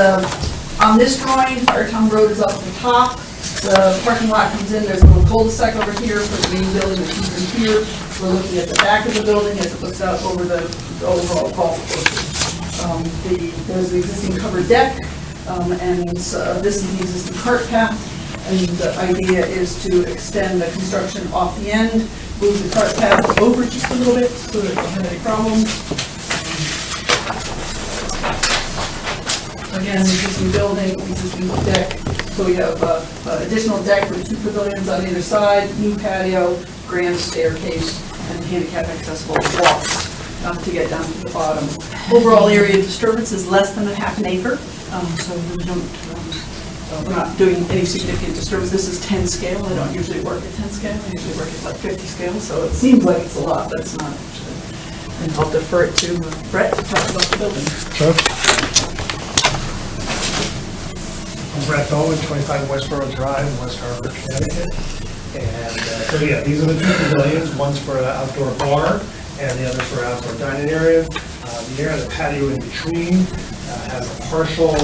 on this drawing, Firetown Road is up at the top. The parking lot comes in, there's a little cul-de-sac over here for the main building that comes in here. We're looking at the back of the building as it looks out over the overall golf course. There's the existing covered deck, and this is the existing cart path, and the idea is to extend the construction off the end, move the cart path over just a little bit so that we don't have any problems. Again, existing building, existing deck, so we have additional deck with 2 pavilions on either side, new patio, grand staircase, and handicap accessible walks to get down to the bottom. Overall area of disturbance is less than a half an acre, so we don't, we're not doing any significant disturbance. This is 10 scale. I don't usually work at 10 scale. I usually work at like 50 scale, so it seems like it's a lot, but it's not actually. And I'll defer it to Brett to talk about the building. I'm Brett Bowen, 25 Westboro Drive, West Hartford, Connecticut. And so yeah, these are the 2 pavilions. One's for an outdoor bar, and the other for outdoor dining area. The patio in between has a partial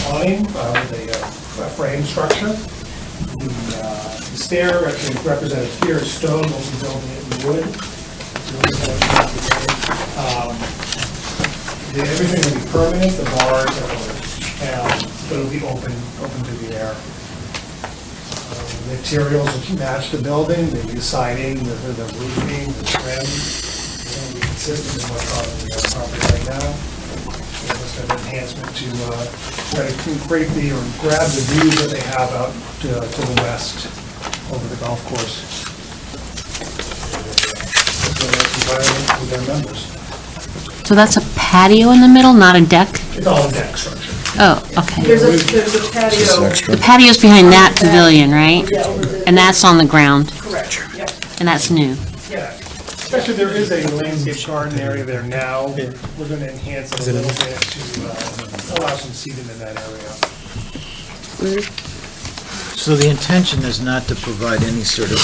awning with a frame structure. The stair actually represented here is stone, we'll be building it in wood. Everything will be permanent, the bars are, but it'll be open to the air. The materials will match the building, the new siding, the roofing, the trim, it's going to be consistent with what's on the property right now. Just an enhancement to try to create or grab the views that they have out to the west over the golf course. So that's environment for their members. So that's a patio in the middle, not a deck? It's all a deck structure. Oh, okay. There's This a patio. is extra. The patio's behind that pavilion, right? Yeah, over the- And that's on the ground, Correct, yeah. and that's new. Yeah, especially there is a landscape garden area there now. We're going to enhance it a little bit to allow some seating in that area. So the intention is not to provide any sort of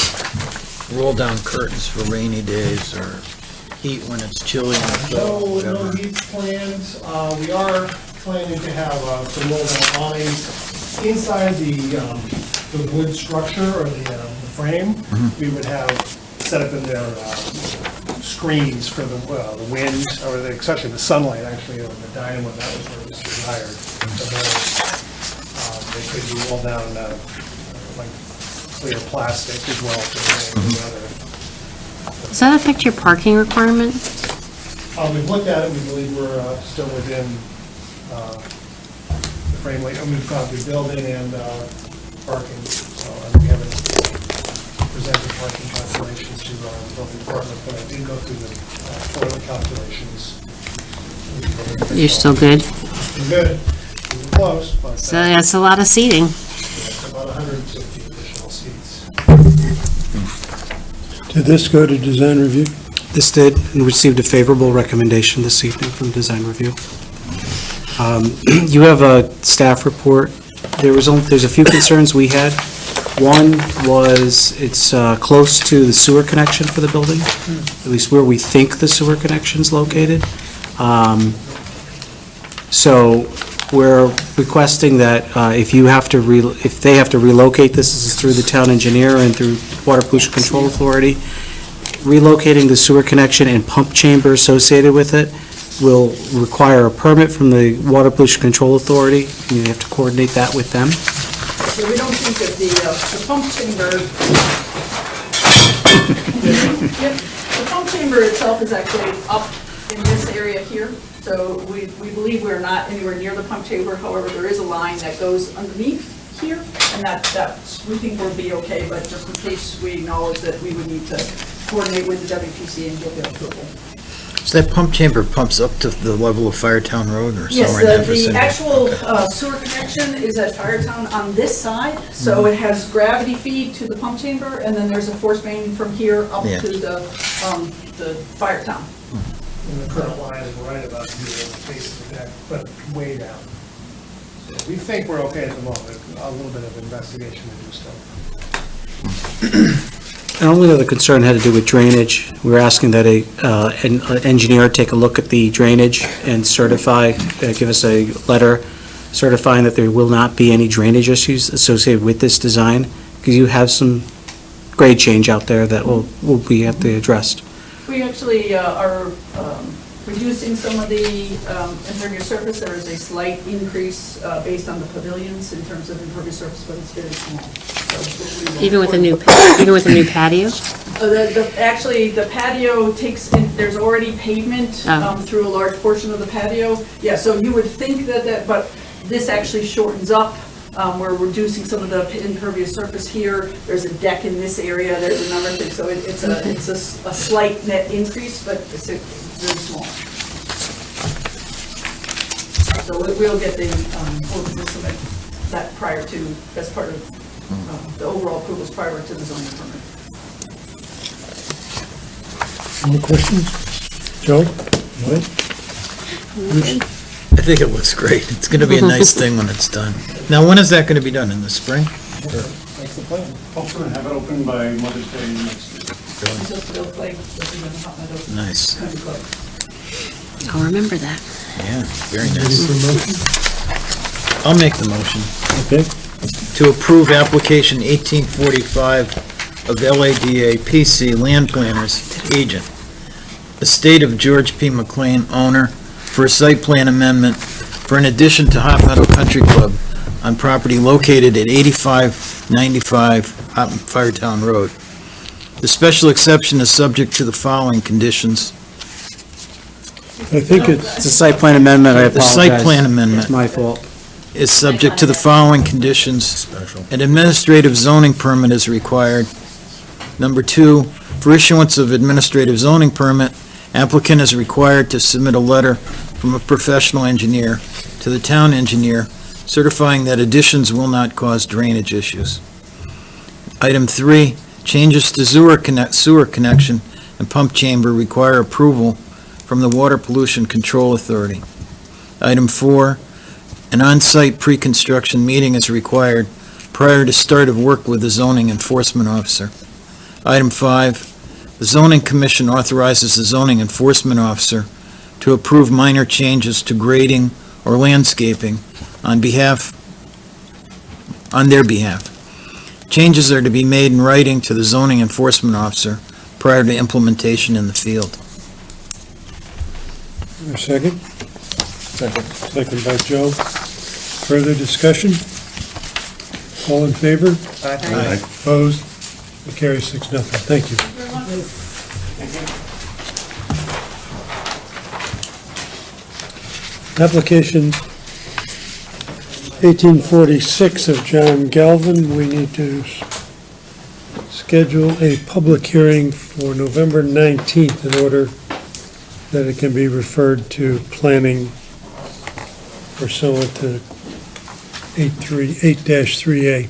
roll-down curtains for rainy days or heat when it's chilly in the fall, No whatever. heat plans. We are planning to have some roll-down awnings inside the wood structure or the frame. We would have set up in there screens for the wind, or especially the sunlight, actually, on the dynamo. That was where it was desired. So they could be rolled down like clear plastic as well for the weather. Does that affect your parking requirement? We've looked at it, we believe we're still within the frame rate, and we've got the building and parking, so we haven't presented parking calculations to the building department, but I did go through the total calculations. You're still good? Good, we're close, but So that's a lot of seating. it's about 150 additional seats. Did this go to design review? This did, and received a favorable recommendation this evening from Design Review. You have a staff report. There's a few concerns we had. One was it's close to the sewer connection for the building, at least where we think the sewer connection's located. So we're requesting that if they have to relocate this is through the town engineer and through Water Pollution Control Authority, relocating the sewer connection and pump chamber associated with it will require a permit from the Water Pollution Control Authority. You have to coordinate that with them. So we don't think that the pump chamber, the pump chamber itself is actually up in this area here. So we believe we're not anywhere near the pump chamber. However, there is a line that goes underneath here, and we think we'll be okay, but just in case we acknowledge that we would need to coordinate with the WPC and get their approval. So that pump chamber pumps up to the level of Firetown Road or Yes, somewhere in that the vicinity? actual sewer connection is at Firetown on this side, so it has gravity feed to the pump chamber, and then there's a force main from here up Yeah. to the Firetown. And the current line is right about here, face of the deck, but way down. So we think we're okay at the moment, a little bit of investigation to do still. And only other concern had to do with drainage. We were asking that an engineer take a look at the drainage and certify, give us a letter certifying that there will not be any drainage issues associated with this design, because you have some grade change out there that will be have to be addressed. We actually are reducing some of the impervious surface. There is a slight increase based on the pavilions in terms of impervious surface, but it's very small. So Even with a new patio? Actually, the patio there's already pavement Oh. through a large portion of the patio. Yeah, so you would think but this actually shortens up. We're reducing some of the impervious surface here. There's a deck in this area. There's a number of things. So it's a slight net increase, but it's very small. So we'll get we'll submit that prior to, as part of the overall approvals prior to the zoning permit. Any questions? Joe? Mike? I think it looks great. It's going to be a nice thing when it's done. Now, when is that going to be done? In the spring? That's the plan. Hopefully have it open by Mother's Day next year. Just to play, Nice. Country Club. I'll remember that. Yeah, very Ready nice. for a motion? I'll make the motion Okay. to approve application 1845 of LADA PC Land Planners Agent, estate of George P. McLean, owner, for a site plan amendment for an addition to Hot Meadow Country Club on property located at 8595 Firetown Road. The special exception is subject to the following conditions. I think it's, It's a site plan amendment, I The apologize. site plan amendment It's my fault. is subject to the following conditions. An administrative zoning permit is required. Number 2, for issuance of administrative zoning permit, applicant is required to submit a letter from a professional engineer to the town engineer certifying that additions will not cause drainage issues. Item 3, changes to sewer connection and pump chamber require approval from the Water Pollution Control Authority. Item 4, an on-site pre-construction meeting is required prior to start of work with the zoning enforcement officer. Item 5, the zoning commission authorizes the zoning enforcement officer to approve minor changes to grading or landscaping on their behalf. Changes are to be made in writing to the zoning enforcement officer prior to implementation in the field. a second? Second. Second by Joe. Further discussion? All in favor? Aye. Opposed? It carries 6-0. Thank you. Application 1846 of John Galvin. We need to schedule a public hearing for November 19th in order that it can be referred to planning pursuant to 8-3A.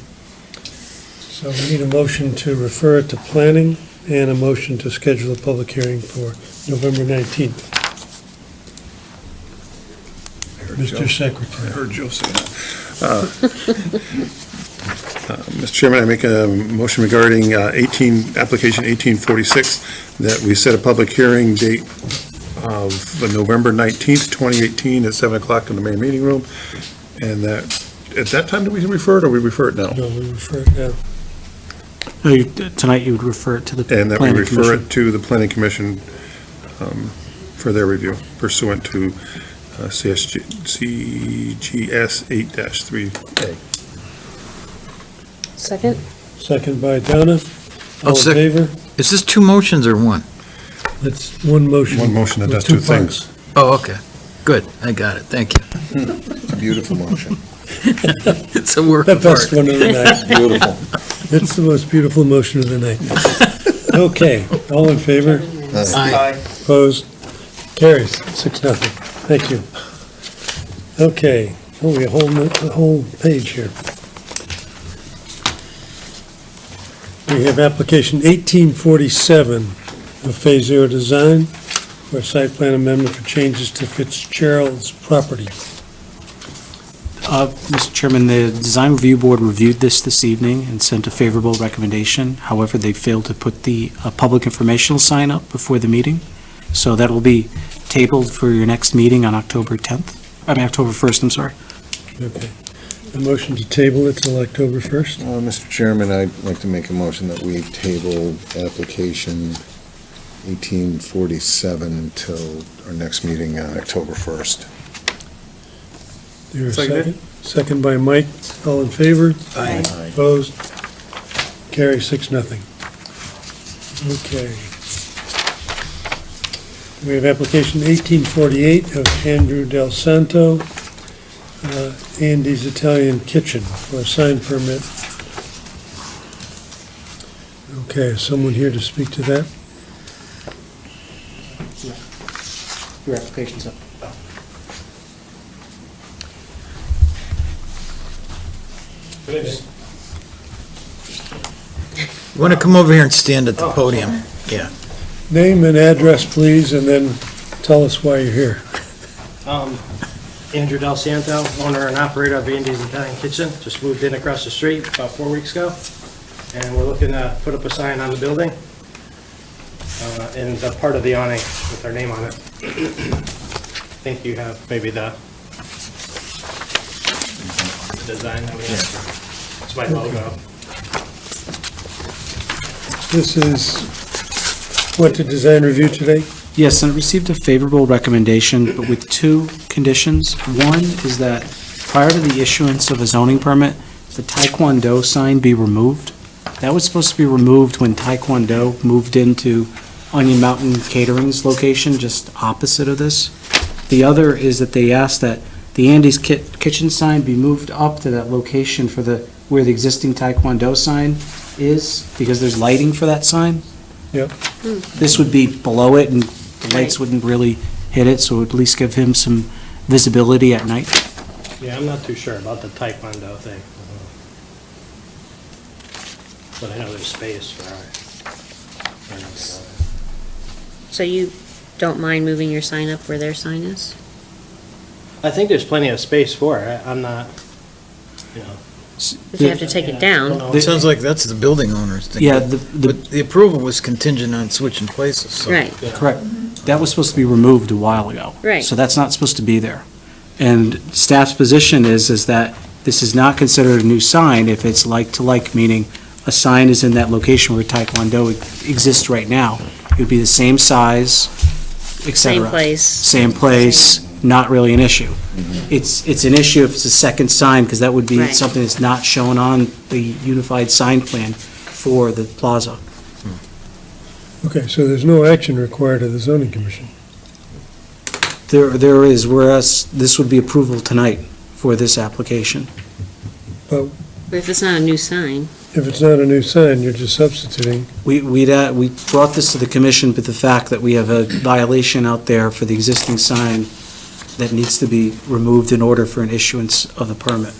So we need a motion to refer it to planning and a motion to schedule a public hearing for November 19th. Mr. Secretary. I heard Joe say that. Mr. Chairman, I make a motion regarding application 1846, that we set a public hearing date of November 19th, 2018, at 7 o'clock in the main meeting room, and that, at that time, do we refer it, or we refer it now? No, we refer it now. No, tonight you would refer it to the And that we planning refer commission. it to the planning commission for their review pursuant to CGS 8-3A. Second? Second by Donna. I'll All in sec- favor? Is this 2 motions or 1? It's one motion. One motion that with does two parts. things. Oh, okay. Good, I got it, thank you. It's a beautiful motion. It's a work The of best art. one of the night. Beautiful. It's the most beautiful motion of the night. Okay, all in favor? Aye. Opposed? Carries 6-0. Thank you. Okay, only a whole page here. We have application 1847 of Phase Zero Design for a site plan amendment for changes to Fitzgerald's property. Mr. Chairman, the Design Review Board reviewed this evening and sent a favorable recommendation. However, they failed to put the public informational sign up before the meeting. So that will be tabled for your next meeting on October 1st, I'm sorry. Okay. A motion to table it till October 1st? Mr. Chairman, I'd like to make a motion that we table application 1847 till our next meeting on October 1st. There a Seconded. second? Second by Mike. All in favor? Aye. Opposed? Carry 6-0. Okay. We have application 1848 of Andrew Del Santo, Andy's Italian Kitchen, for a sign permit. Okay, is someone here to speak to that? Your application's up. You want to come over here and stand at the podium? Yeah. Name and address, please, and then tell us why you're here. Andrew Del Santo, owner and operator of Andy's Italian Kitchen, just moved in across the street about 4 weeks ago, and we're looking to put up a sign on the building, and the part of the awning with our name on it. I think you have maybe the design that we have. It's my logo. This is, went to design review today? Yes, and it received a favorable recommendation, but with 2 conditions. One is that prior to the issuance of a zoning permit, the Taekwondo sign be removed. That was supposed to be removed when Taekwondo moved into Onion Mountain Catering's location, just opposite of this. The other is that they asked that the Andy's Kitchen sign be moved up to that location for where the existing Taekwondo sign is, because there's lighting for that sign. Yep. This would be below it, and the lights wouldn't really hit it, so it would at least give him some visibility at night. Yeah, I'm not too sure about the Taekwondo thing. But I know there's space for it. So you don't mind moving your sign up where their sign is? I think there's plenty of space for it. I'm not, you know. If you have to take it down. It sounds like that's the building owner's thing. Yeah, But the approval was contingent on switching places, so. Right. Correct. That was supposed to be removed a while ago. Right. So that's not supposed to be there. And staff's position is that this is not considered a new sign if it's like to like, meaning a sign is in that location where Taekwondo exists right now. It would be the same size, et cetera. Same place. Same place, not really an issue. It's an issue if it's a second sign, because that would be Right. something that's not shown on the unified sign plan for the plaza. Okay, so there's no action required of the zoning commission. There is, whereas this would be approval tonight for this application. But But if it's not a new sign, if it's not a new sign, you're just substituting. We brought this to the commission, but the fact that we have a violation out there for the existing sign that needs to be removed in order for an issuance of a permit.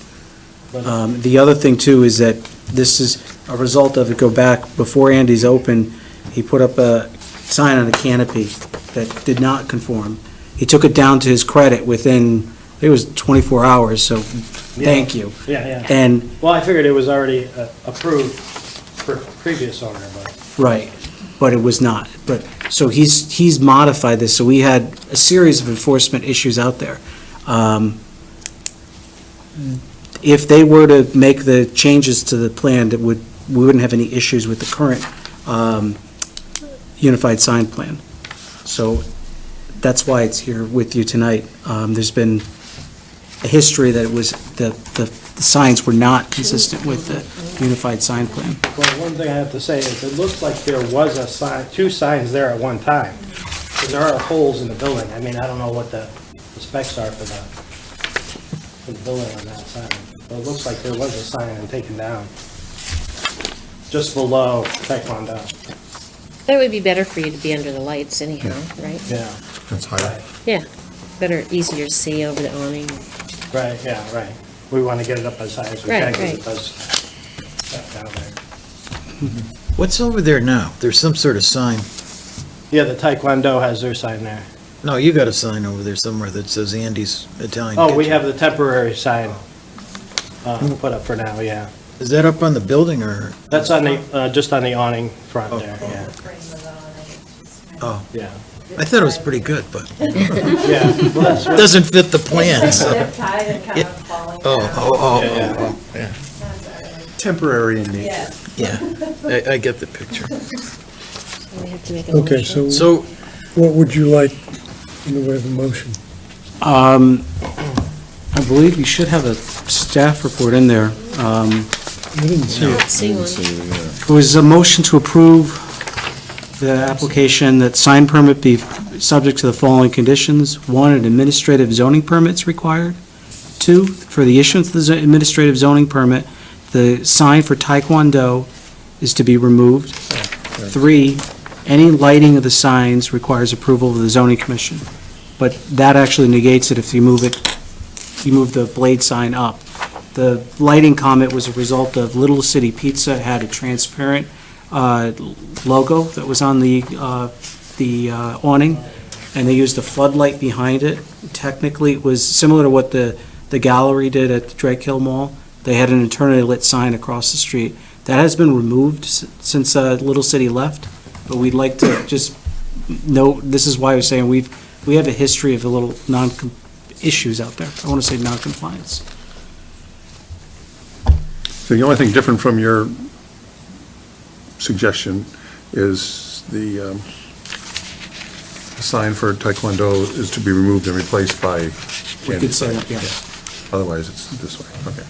The other thing too is that this is a result of it, go back, before Andy's open, he put up a sign on a canopy that did not conform. He took it down to his credit within, I think it was 24 hours, so thank you. Yeah. And, Well, I figured it was already approved for previous owner, but. right, but it was not. But, so he's modified this, so we had a series of enforcement issues out there. If they were to make the changes to the plan, we wouldn't have any issues with the current unified sign plan. So that's why it's here with you tonight. There's been a history that it was, the signs were not consistent with the unified sign plan. Well, one thing I have to say is it looks like there was a sign, two signs there at one time. Because there are holes in the building. I mean, I don't know what the specs are for the building on that side. But it looks like there was a sign and taken down. Just below Taekwondo. that would be better for you to be under the lights anyhow, right? Yeah. That's higher. Yeah, better, easier to see over the awning. Right, yeah, right. We want to get it up as high as we Right, can because right. it does step down there. What's over there now? There's some sort of sign. Yeah, the Taekwondo has their sign there. No, you got a sign over there somewhere that says Andy's Italian Oh, we Kitchen. have the temporary sign put up for now, yeah. Is that up on the building or? That's on the, just on the awning front there, yeah. Oh, Yeah. I thought it was pretty good, but Yeah, well, that's what- doesn't fit the plan, so. kind of falling Oh, Yeah, yeah. Temporary in nature. Yeah, I get the picture. We have to make a Okay, motion. So, What would you like in the way of a motion? I believe you should have a staff report in there. I didn't see it. See one. It was a motion to approve the application that sign permit be subject to the following conditions. One, an administrative zoning permit's required. Two, for the issuance of the administrative zoning permit, the sign for Taekwondo is to be removed. Three, any lighting of the signs requires approval of the zoning commission. But that actually negates it if you move the blade sign up. The lighting comment was a result of Little City Pizza had a transparent logo that was on the awning, and they used a floodlight behind it. Technically, it was similar to what the gallery did at the Drake Hill Mall. They had an internally lit sign across the street. That has been removed since Little City left, but we'd like to just note, this is why I was saying we have a history of a little issues out there. I want to say non-compliance. So the only thing different from your suggestion is the sign for Taekwondo is to be removed and replaced by. We could say that, yeah. Otherwise, it's this way, okay.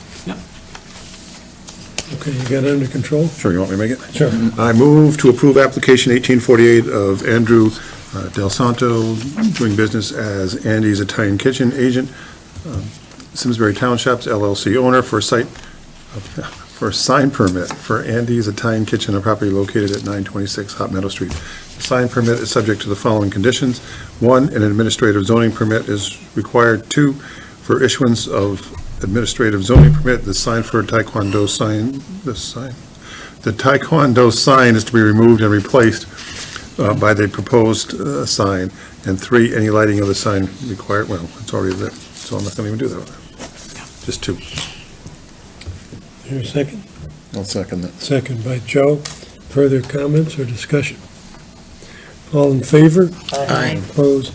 Okay, you got it under control? Sure, you want me to make it? Sure. I move to approve application 1848 of Andrew Del Santo, doing business as Andy's Italian Kitchen agent, Simsbury Townships LLC owner for a sign permit for Andy's Italian Kitchen, a property located at 926 Hot Meadow Street. The sign permit is subject to the following conditions. 1, an administrative zoning permit is required. 2, for issuance of administrative zoning permit, the Taekwondo sign is to be removed and replaced by the proposed sign. And 3, any lighting of the sign required, well, it's already lit, so I'm not gonna even do that. Just 2. Here, a second? I'll second that. Second by Joe. Further comments or discussion? All in favor? Aye. Opposed?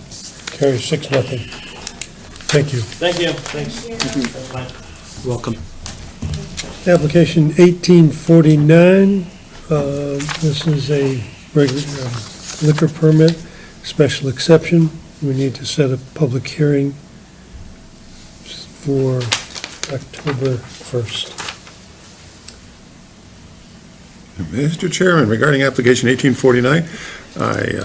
Carries 6-0. Thank you. Thank you. Thanks. That's fine. Welcome. Application 1849, this is a regular liquor permit, special exception. We need to set a public hearing for October 1st. Mr. Chairman, regarding application 1849, I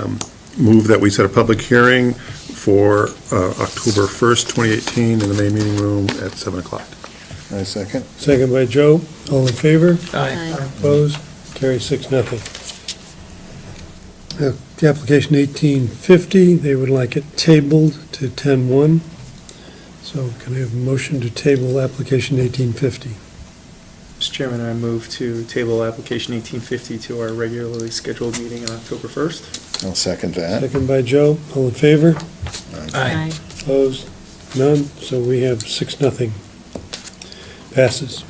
move that we set a public hearing for October 1st, 2018, in the main meeting room at 7 o'clock. I second. Second by Joe. All in favor? Aye. Opposed? Carries 6-0. The application 1850, they would like it tabled to 10-1. So can I have a motion to table application 1850? Mr. Chairman, I move to table application 1850 to our regularly scheduled meeting on October 1st. I'll second that. Second by Joe. All in favor? Aye. Opposed? None. So we have 6-0. Passes.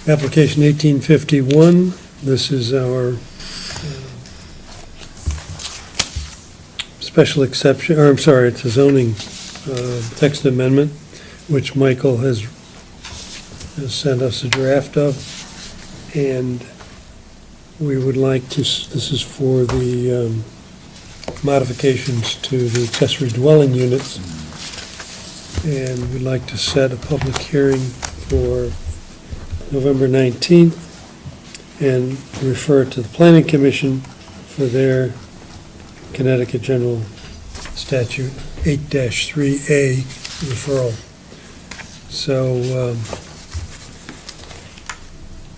Application 1851, this is our special exception, or I'm sorry, it's a zoning text amendment, which Michael has sent us a draft of, and we would like to, this is for the modifications to the accessory dwelling units, and we'd like to set a public hearing for November 19th and refer it to the Planning Commission for their Connecticut General Statute 8-3A referral. So,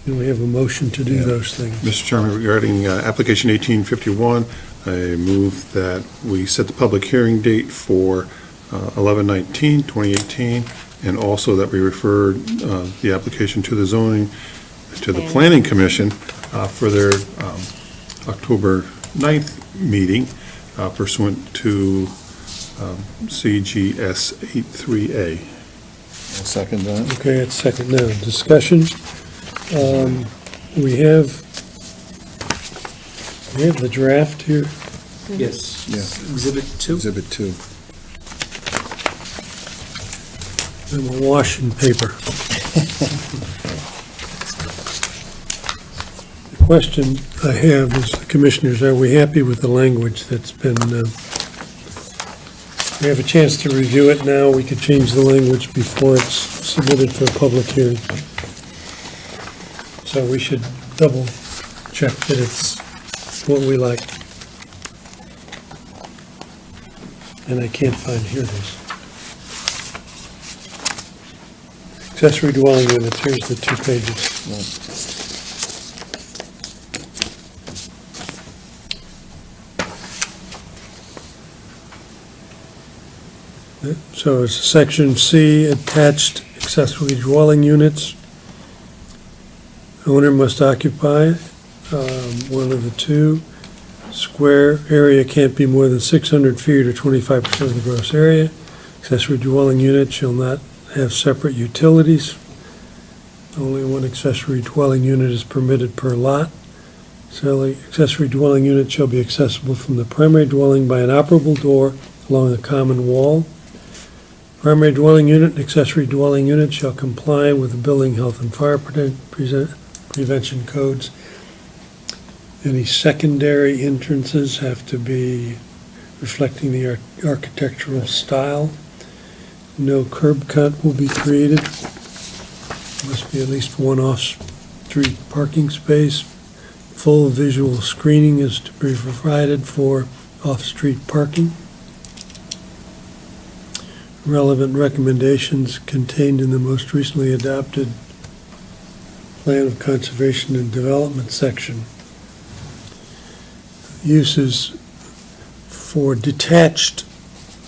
do we have a motion to do those things? Mr. Chairman, regarding application 1851, I move that we set the public hearing date for 11/19/2018, and also that we refer the application to the Planning Commission for their October 9th meeting pursuant to CGS 83A. I'll second that. Okay, it's second now. Discussion. We have the draft here. Yes. Yeah. Exhibit 2? Exhibit 2. And we'll wash in paper. The question I have is, the commissioners, are we happy with the language that's been, we have a chance to review it now, we could change the language before it's submitted for a public hearing. So we should double check that it's what we like. And I can't find, here it is. Accessory dwelling units, here's the 2 pages. So it's section C, attached accessory dwelling units. Owner must occupy one of the 2. Square area can't be more than 600 feet or 25% of the gross area. Accessory dwelling unit shall not have separate utilities. Only one accessory dwelling unit is permitted per lot. So the accessory dwelling unit shall be accessible from the primary dwelling by an operable door along a common wall. Primary dwelling unit and accessory dwelling unit shall comply with the building, health, and fire prevention codes. Any secondary entrances have to be reflecting the architectural style. No curb cut will be created. Must be at least one off-street off-street parking space. Full visual screening is to be provided for off-street parking. Relevant recommendations contained in the most recently adopted Plan of Conservation and Development section. Uses for detached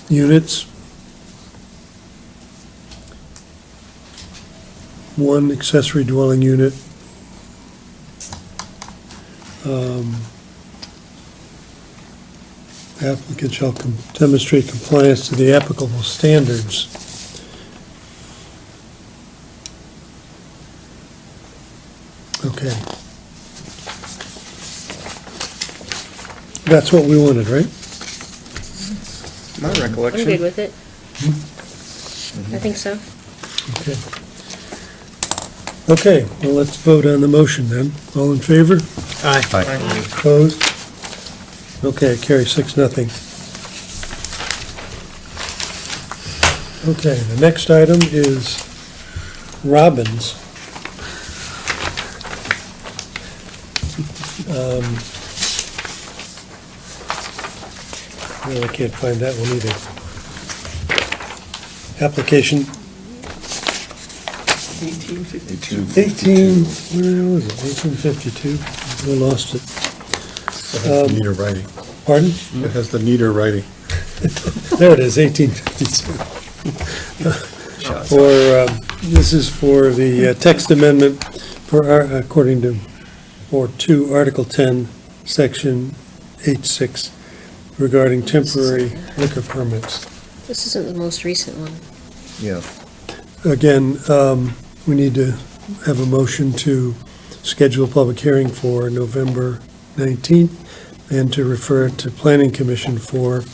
units. One accessory dwelling unit. Applicant shall demonstrate compliance to the applicable standards. Okay. That's what we wanted, right? My I'm recollection. good with it. I think so. Okay, well, let's vote on the motion then. All in favor? Aye. Opposed? Okay, carry 6-0. Okay, the next item is Robbins. Well, I can't find that one either. Application 18, where was it, 1852? We lost it. It has the neater writing. Pardon? It has the neater writing. There it is, 1852. This is for the text amendment to Article 10, Section H6 regarding temporary liquor permits. This isn't the most recent one. Yeah. Again, we need to have a motion to schedule a public hearing for November 19th and to refer it to Planning Commission for an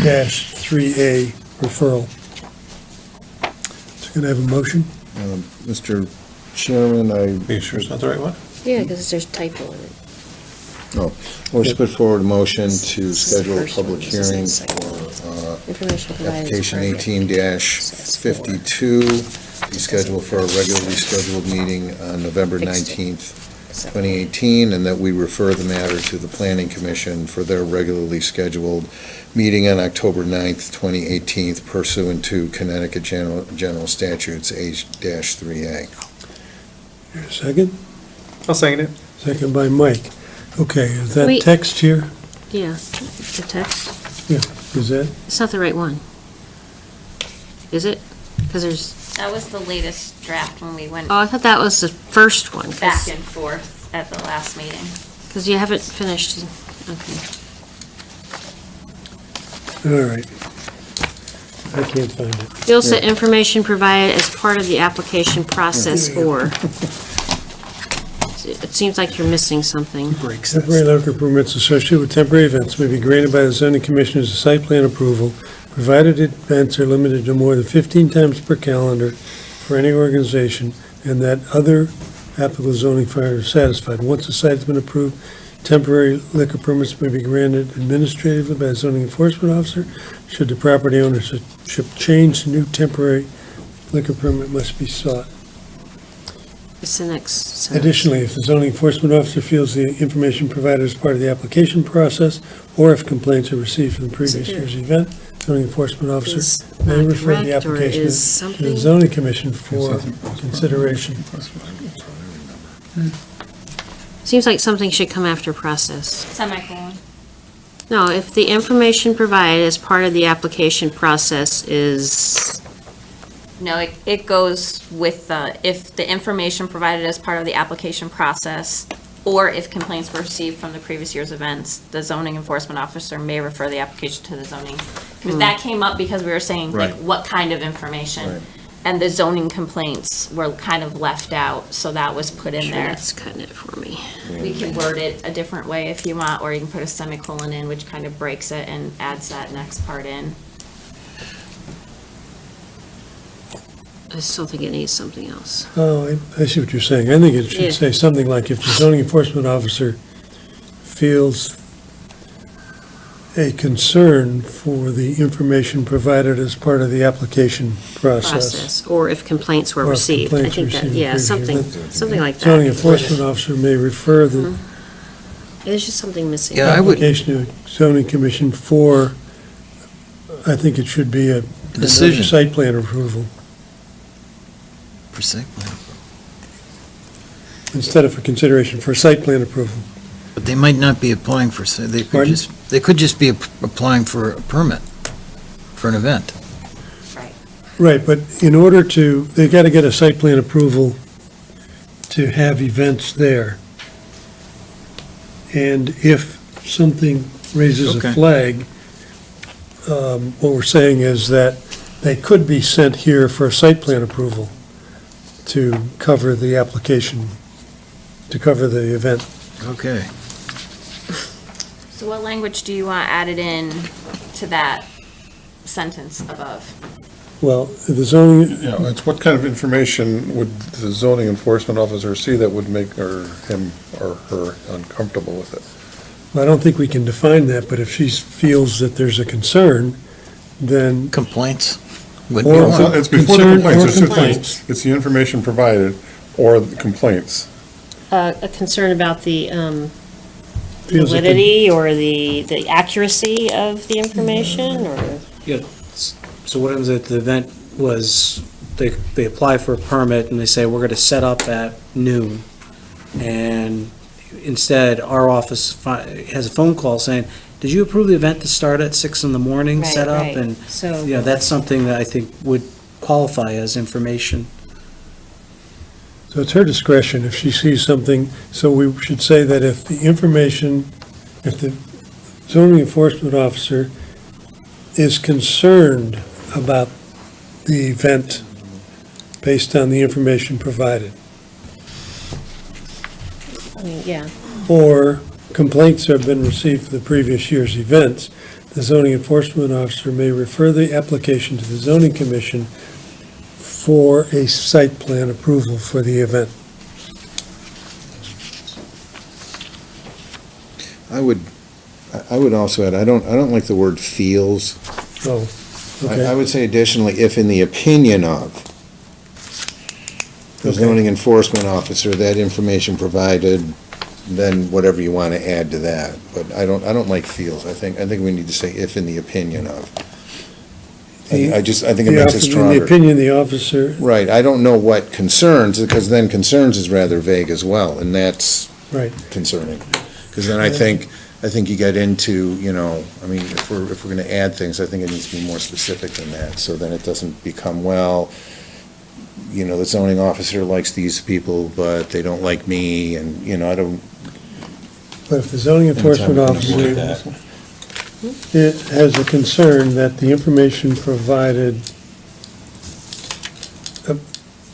8-3A referral. So can I have a motion? Mr. Chairman, Are you sure it's not the right one? Yeah, because there's typo in it. let's put forward a motion to This is the schedule a first one, public this is the hearing second for Information provided as application part of it. 18-52, be scheduled for a regularly scheduled meeting on November Fixed it. 19th, 2018, and that we refer the matter to the Planning Commission for their regularly scheduled meeting on October 9th, 2018, pursuant to Connecticut General Statutes H-3A. Here, a second? I'll second it. Second by Mike. Okay, is that Wait. text here? Yeah, the text. Is that? It's not the right one. Is it? Because there's, That was the latest draft when we went oh, I thought that was the first one. back and forth at the last meeting. Because you haven't finished. Okay. All right. I can't find it. Bill said information provided as part of the application process or. It seems like you're missing something. Temporary liquor permits associated with temporary events may be granted by the zoning commission as a site plan approval, provided events are limited to more than 15 times per calendar for any organization, and that other applicable zoning factors are satisfied. Once the site has been approved, temporary liquor permits may be granted administratively by a zoning enforcement officer. Should the property ownership change, the new temporary liquor permit must be sought. It's the next sentence. Additionally, if the zoning enforcement officer feels the information provided as part of the application process, or if complaints are received from the previous year's event, zoning enforcement officer Is may not refer the correct, or application is to something- the zoning commission for consideration. Seems like something should come after process. Semicolon. No, if the information provided as part of the application process is, No, it goes with if the information provided as part of the application process, or if complaints were received from the previous year's events, the zoning enforcement officer may refer the application to the zoning. That came up because we were saying, like, Right. what kind of information? Right. And the zoning complaints were kind of left out, so that was put in sure, there. that's cutting it for me. We can word it a different way if you want, or you can put a semicolon in, which kind of breaks it and adds that next part in. I still think it needs something else. Oh, I see what you're saying. I think it Yeah. should say something like, if the zoning enforcement officer feels a concern for the information provided as part of the application process. Or if complaints were Or if received. I complaints think that, received yeah, previously. something like Zoning that. enforcement officer may refer the There's just something missing. Yeah, I would- application to zoning commission for, I think it should be a Decision. site plan approval, For site plan. instead of for consideration for site plan approval. But they might not be applying for, Pardon? they could just be applying for a permit for an event. Right, but in order to, they got to get a site plan approval to have events there. And if something raises a Okay. flag, what we're saying is that they could be sent here for a site plan approval to cover the application, to cover the event. Okay. So what language do you want added in to that sentence above? Well, the zoning, You know, it's what kind of information would the zoning enforcement officer see that would make him or her uncomfortable with it? I don't think we can define that, but if she feels that there's a concern, then, Complaints? Would be Or- one. It's before the Concern or complaints, it's just- complaints. it's the information provided or the complaints. A concern about the feels that the- validity or the accuracy of the information, or? So what happens if the event was, they apply for a permit and they say, we're going to set up at noon, and instead, our office has a phone call saying, did you approve the event to start at 6 in the morning, set up? Right, And, so. you know, that's something that I think would qualify as information. so it's her discretion if she sees something. So we should say that if the information, if the zoning enforcement officer is concerned about the event based on the information provided, I mean, yeah, or complaints have been received for the previous year's events, the zoning enforcement officer may refer the application to the zoning commission for a site plan approval for the event. I would also add, I don't like the word feels. Oh, I okay. would say additionally, if in the opinion of the Okay. zoning enforcement officer, that information provided, then whatever you want to add to that. But I don't like feels. I think we need to say if in the opinion of. I think it makes it In stronger. the opinion, the officer, Right, I don't know what concerns, because then concerns is rather vague as well, and that's right. concerning. Because then I think you get into, I mean, if we're going to add things, I think it needs to be more specific than that, so then it doesn't become, well, the zoning officer likes these people, but they don't like me, and, I don't. But if the zoning enforcement officer it has a concern that the information provided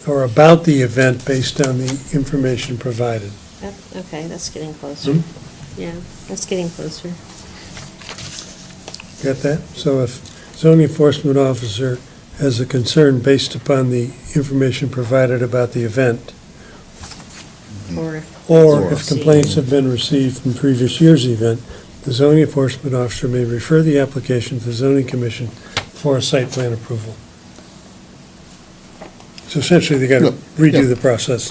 or about the event based on the information provided. okay, that's getting closer. Yeah, that's getting closer. Get that? So if zoning enforcement officer has a concern based upon the information provided about the event, Or or if complaints have been received from previous year's event, the zoning enforcement officer may refer the application to the zoning commission for a site plan approval. So essentially, they got to redo the process.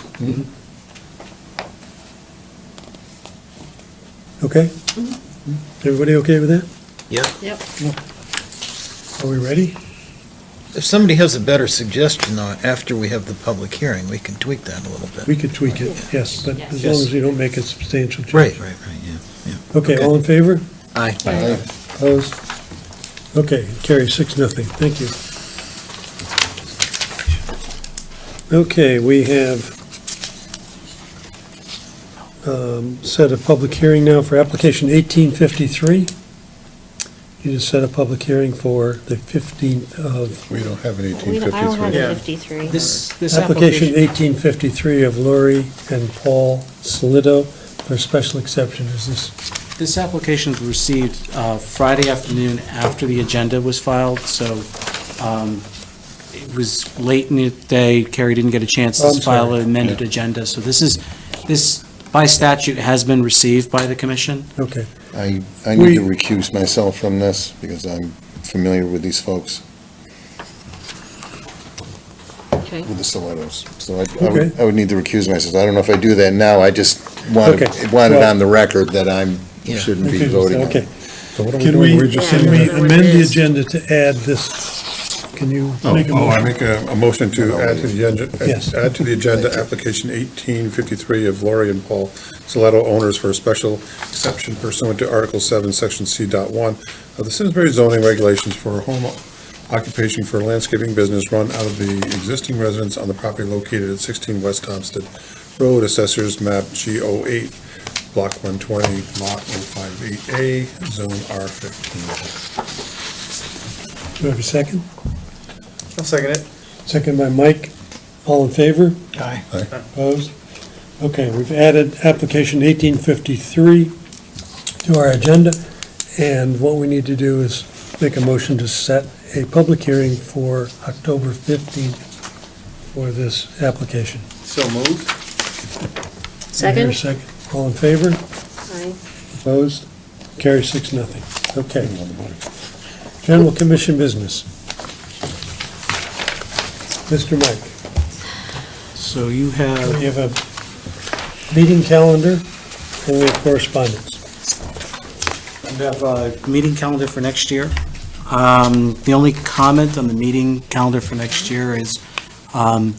Okay? Everybody okay with that? Yep. Are we ready? If somebody has a better suggestion after we have the public hearing, we can tweak that a little bit. We could tweak it, yes, but as long as you don't make a substantial change. Right, yeah. Okay, all in favor? Aye. Opposed? Okay, carry 6-0. Thank you. Okay, we have set a public hearing now for application 1853. You just set a public hearing for the 15th of, We don't have an I don't have 1853. a Yeah. 53. This application 1853 of Lori and Paul Solito for special exception. Is this, This application was received Friday afternoon after the agenda was filed, so it was late in the day. Carrie didn't get a chance Oh, to I'm file sorry. an amended agenda. So this by statute has been received by the commission. okay. I need to recuse myself from this because I'm familiar with these folks, Okay. with the stilettos. So Okay. I would need to recuse myself. I don't know if I do that now. I just want Okay. it on the record that shouldn't be voting on it. Okay. So what are we Can doing? we, We're just can sitting we there. amend the agenda to add this? Can you make a Oh, I motion? make a motion to add to the agenda, Yes. add to the agenda application 1853 of Lori and Paul Stiletto owners for a special exception pursuant to Article 7, Section C.1 of the Simsbury zoning regulations for a home occupation for a landscaping business run out of the existing residence on the property located at 16 West Thompson Road, Assessors Map G08, Block 120, Lot 058A, Zone R15. Do I have a second? I'll second it. Second by Mike. All in favor? Aye. Opposed? Okay, we've added application 1853 to our agenda, and what we need to do is make a motion to set a public hearing for October 15th for this application. So moved. Do I hear a Second? second? All in favor? Aye. Opposed? Carry 6-0. Okay. General Commission business. Mr. Mike, So you have, we have a meeting calendar and we have correspondence. you have a meeting calendar for next year. The only comment on the meeting calendar for next year is,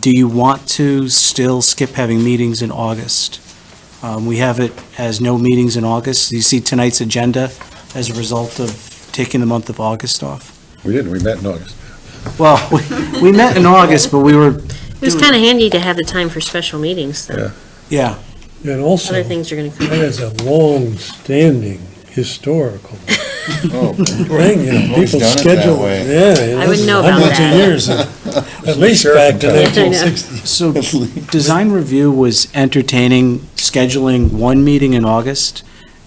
do you want to still skip having meetings in August? We have it as no meetings in August. You see tonight's agenda as a result of taking the month of August off. We didn't, we met in August. Well, we met in August, but we were, It was kind of handy to have the time for special meetings, though. yeah. And also, Other that things are going to come. is a long-standing historical Oh, thing, you know, We've always people done it that schedule. way. Yeah. you know, I wouldn't know about hundreds of that. years, at least back to I know. 1960. So Design Review was entertaining scheduling one meeting in August,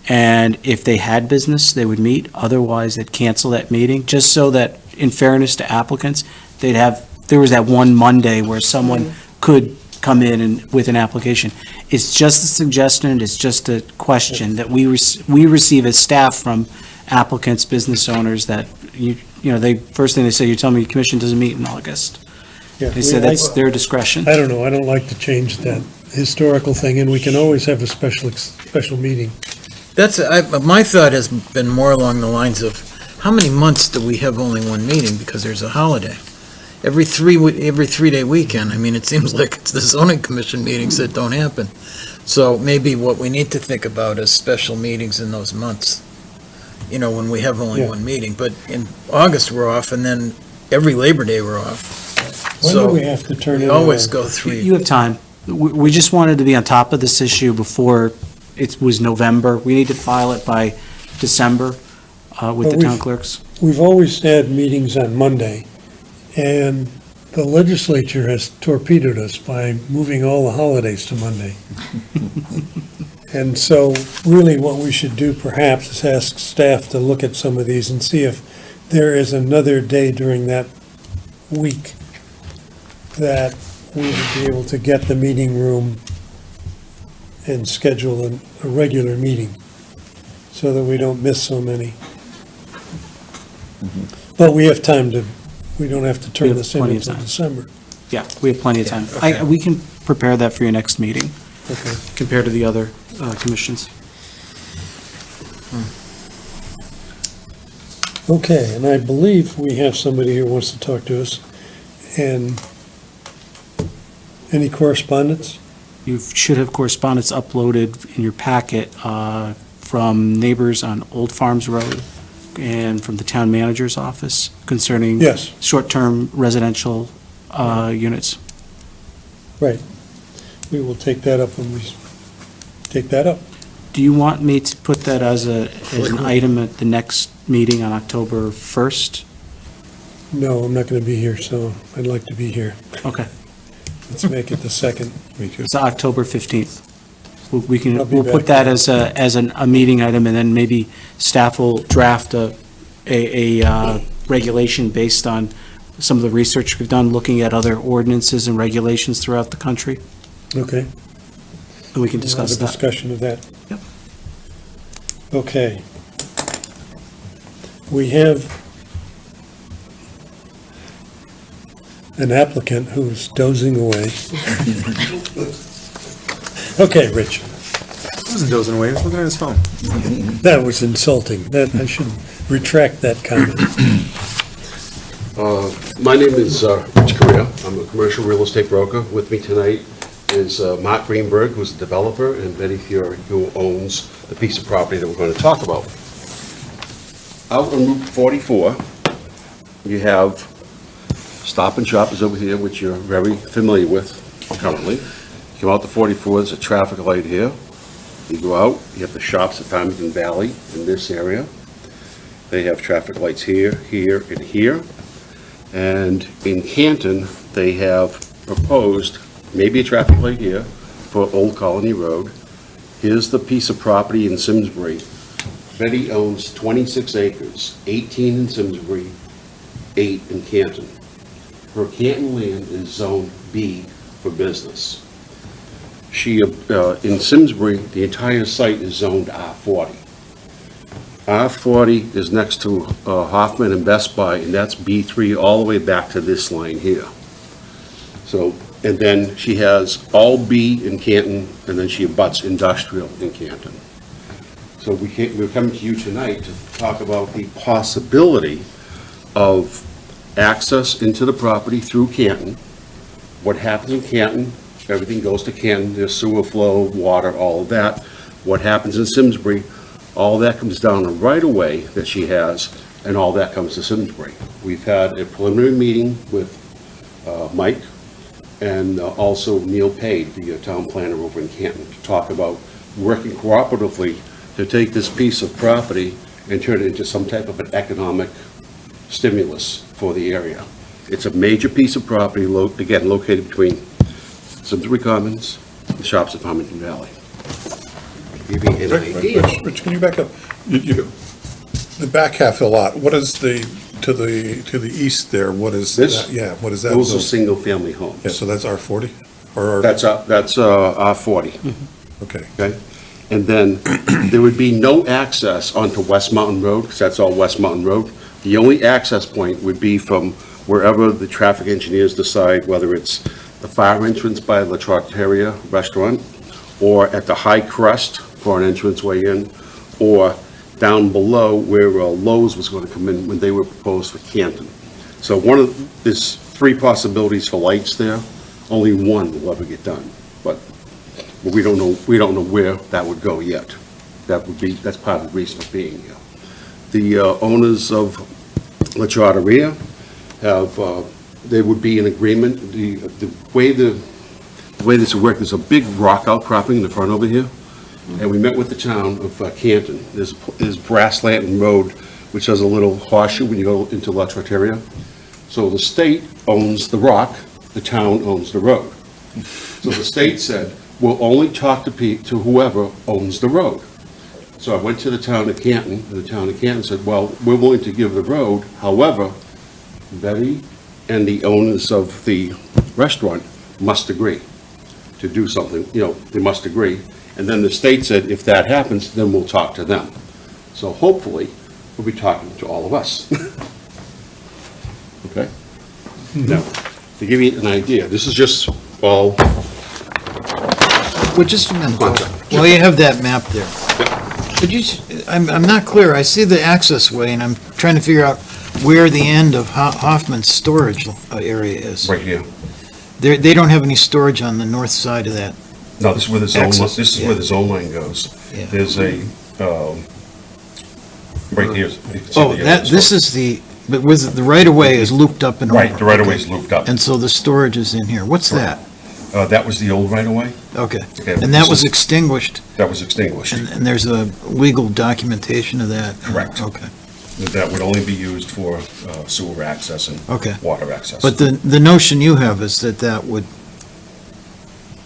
and if they had business, they would meet. Otherwise, they'd cancel that meeting, just so that, in fairness to applicants, there was that one Monday where someone could come in and with an application. It's just a suggestion, it's just a question that we receive as staff from applicants, business owners, that first thing they say, you tell me the commission doesn't meet in August. Yeah, They say that's their discretion. I don't know, I don't like to change that historical thing, and we can always have a special meeting. My thought has been more along the lines of, how many months do we have only one meeting because there's a holiday? Every 3-day weekend, I mean, it seems like it's the zoning commission meetings that don't happen. So maybe what we need to think about is special meetings in those months, when we have only Yeah. one meeting. But in August, we're off, and then every Labor Day, we're off. When do So we have to turn we in? always our- go You 3. have time. We just wanted to be on top of this issue before it was November. We need to file it by December with But the town clerks. We've always had meetings on Monday, and the legislature has torpedoed us by moving all the holidays to Monday. And so really what we should do perhaps is ask staff to look at some of these and see if there is another day during that week that we would be able to get the meeting room and schedule a regular meeting so that we don't miss so many. But we have time we don't have to We turn have this in plenty of until time. December. Yeah, we have plenty of time. We can prepare that for your next meeting, Okay. compared to the other commissions. Okay, and I believe we have somebody who wants to talk to us. And any correspondence? You should have correspondence uploaded in your packet from neighbors on Old Farms Road and from the town manager's office concerning Yes, short-term residential units. right. We will take that up when we take that up. Do you want me to put that as an item at the next meeting on October 1st? No, I'm not going to be here, so I'd like to be here. Okay, Let's make it the second. it's October 15th. We'll I'll be put back. that as a meeting item, and then maybe staff will draft a regulation based on some of the research we've done, looking at other ordinances and regulations throughout the country, Okay. and we can We'll discuss have a that. discussion of that. Yep. Okay. We have an applicant who's dozing away. Okay, Rich, He wasn't dozing away, he was looking at his phone. that was insulting. That, I should retract that comment. My name is Rich Correa. I'm a commercial real estate broker. With me tonight is Mark Greenberg, who's a developer, and Betty Fiore, who owns the piece of property that we're going to talk about. Out on Route 44, you have Stop and Shop is over here, which you're very familiar with currently. You come out to 44, there's a traffic light here. You go out, you have the shops at Farmington Valley in this area. They have traffic lights here, here, and here. And in Canton, they have proposed maybe a traffic light here for Old Colony Road. Here's the piece of property in Simsbury. Betty owns 26 acres, 18 in Simsbury, 8 in Canton. Her Canton land is Zone B for business. She, in Simsbury, the entire site is zoned R40. R40 is next to Hoffman and Best Buy, and that's B3 all the way back to this line here. So, and then she has all B in Canton, and then she abuts industrial in Canton. So we're coming to you tonight to talk about the possibility of access into the property through Canton. What happens in Canton, everything goes to Canton, there's sewer flow, water, all of that. What happens in Simsbury, all that comes down a right-of-way that she has, and all that comes to Simsbury. We've had a preliminary meeting with Mike and also Neil Page, the town planner over in Canton, to talk about working cooperatively to take this piece of property and turn it into some type of an economic stimulus for the area. It's a major piece of property, again, located between Simsbury Commons and the shops at Farmington Valley. Give you an idea. Rich, can you back up? The back half of the lot, what is to the east there, what is This? that? Yeah, what is that? Those are single-family homes. Yeah, so that's R40? Or That's R40, Okay. okay? And then there would be no access onto West Mountain Road, because that's all West Mountain Road. The only access point would be from wherever the traffic engineers decide, whether it's the fire entrance by La Trattoria Restaurant, or at the High Crest for an entranceway in, or down below where Lowe's was going to come in when they were proposed for Canton. So there's 3 possibilities for lights there. Only one will ever get done, but we don't know where that would go yet. That's part of the reason for being here. The owners of La Trattoria they would be in agreement. The way this would work, there's a big rock outcropping in the front over here, and we met with the town of Canton. There's Brass Lantern Road, which has a little horseshoe when you go into La Trattoria. So the state owns the rock, the town owns the road. So the state said, we'll only talk to whoever owns the road. So I went to the town of Canton, and the town of Canton said, well, we're willing to give the road, however, Betty and the owners of the restaurant must agree to do something, they must agree. And then the state said, if that happens, then we'll talk to them. So hopefully, we'll be talking to all of us. Okay? Now, to give you an idea, this is just all Well, just a minute, while you have that map there, could you, I'm not clear, I see the access way, and I'm trying to figure out where the end of Hoffman's storage area is. right here. They don't have any storage on the north side of that. No, this is where the zone, Access, this is yeah. where the zone line goes. Yeah. There's a, right here. you can see Oh, this is but with the right-of-way is looped up and over. Right, the right-of-way is looped up. And so the storage is in here. What's that? That was the old right-of-way. Okay. Okay, And that this was is- extinguished, That was extinguished. and there's a legal documentation of that? Correct. Okay. That would only be used for sewer access and Okay. water access. But the notion you have is that would,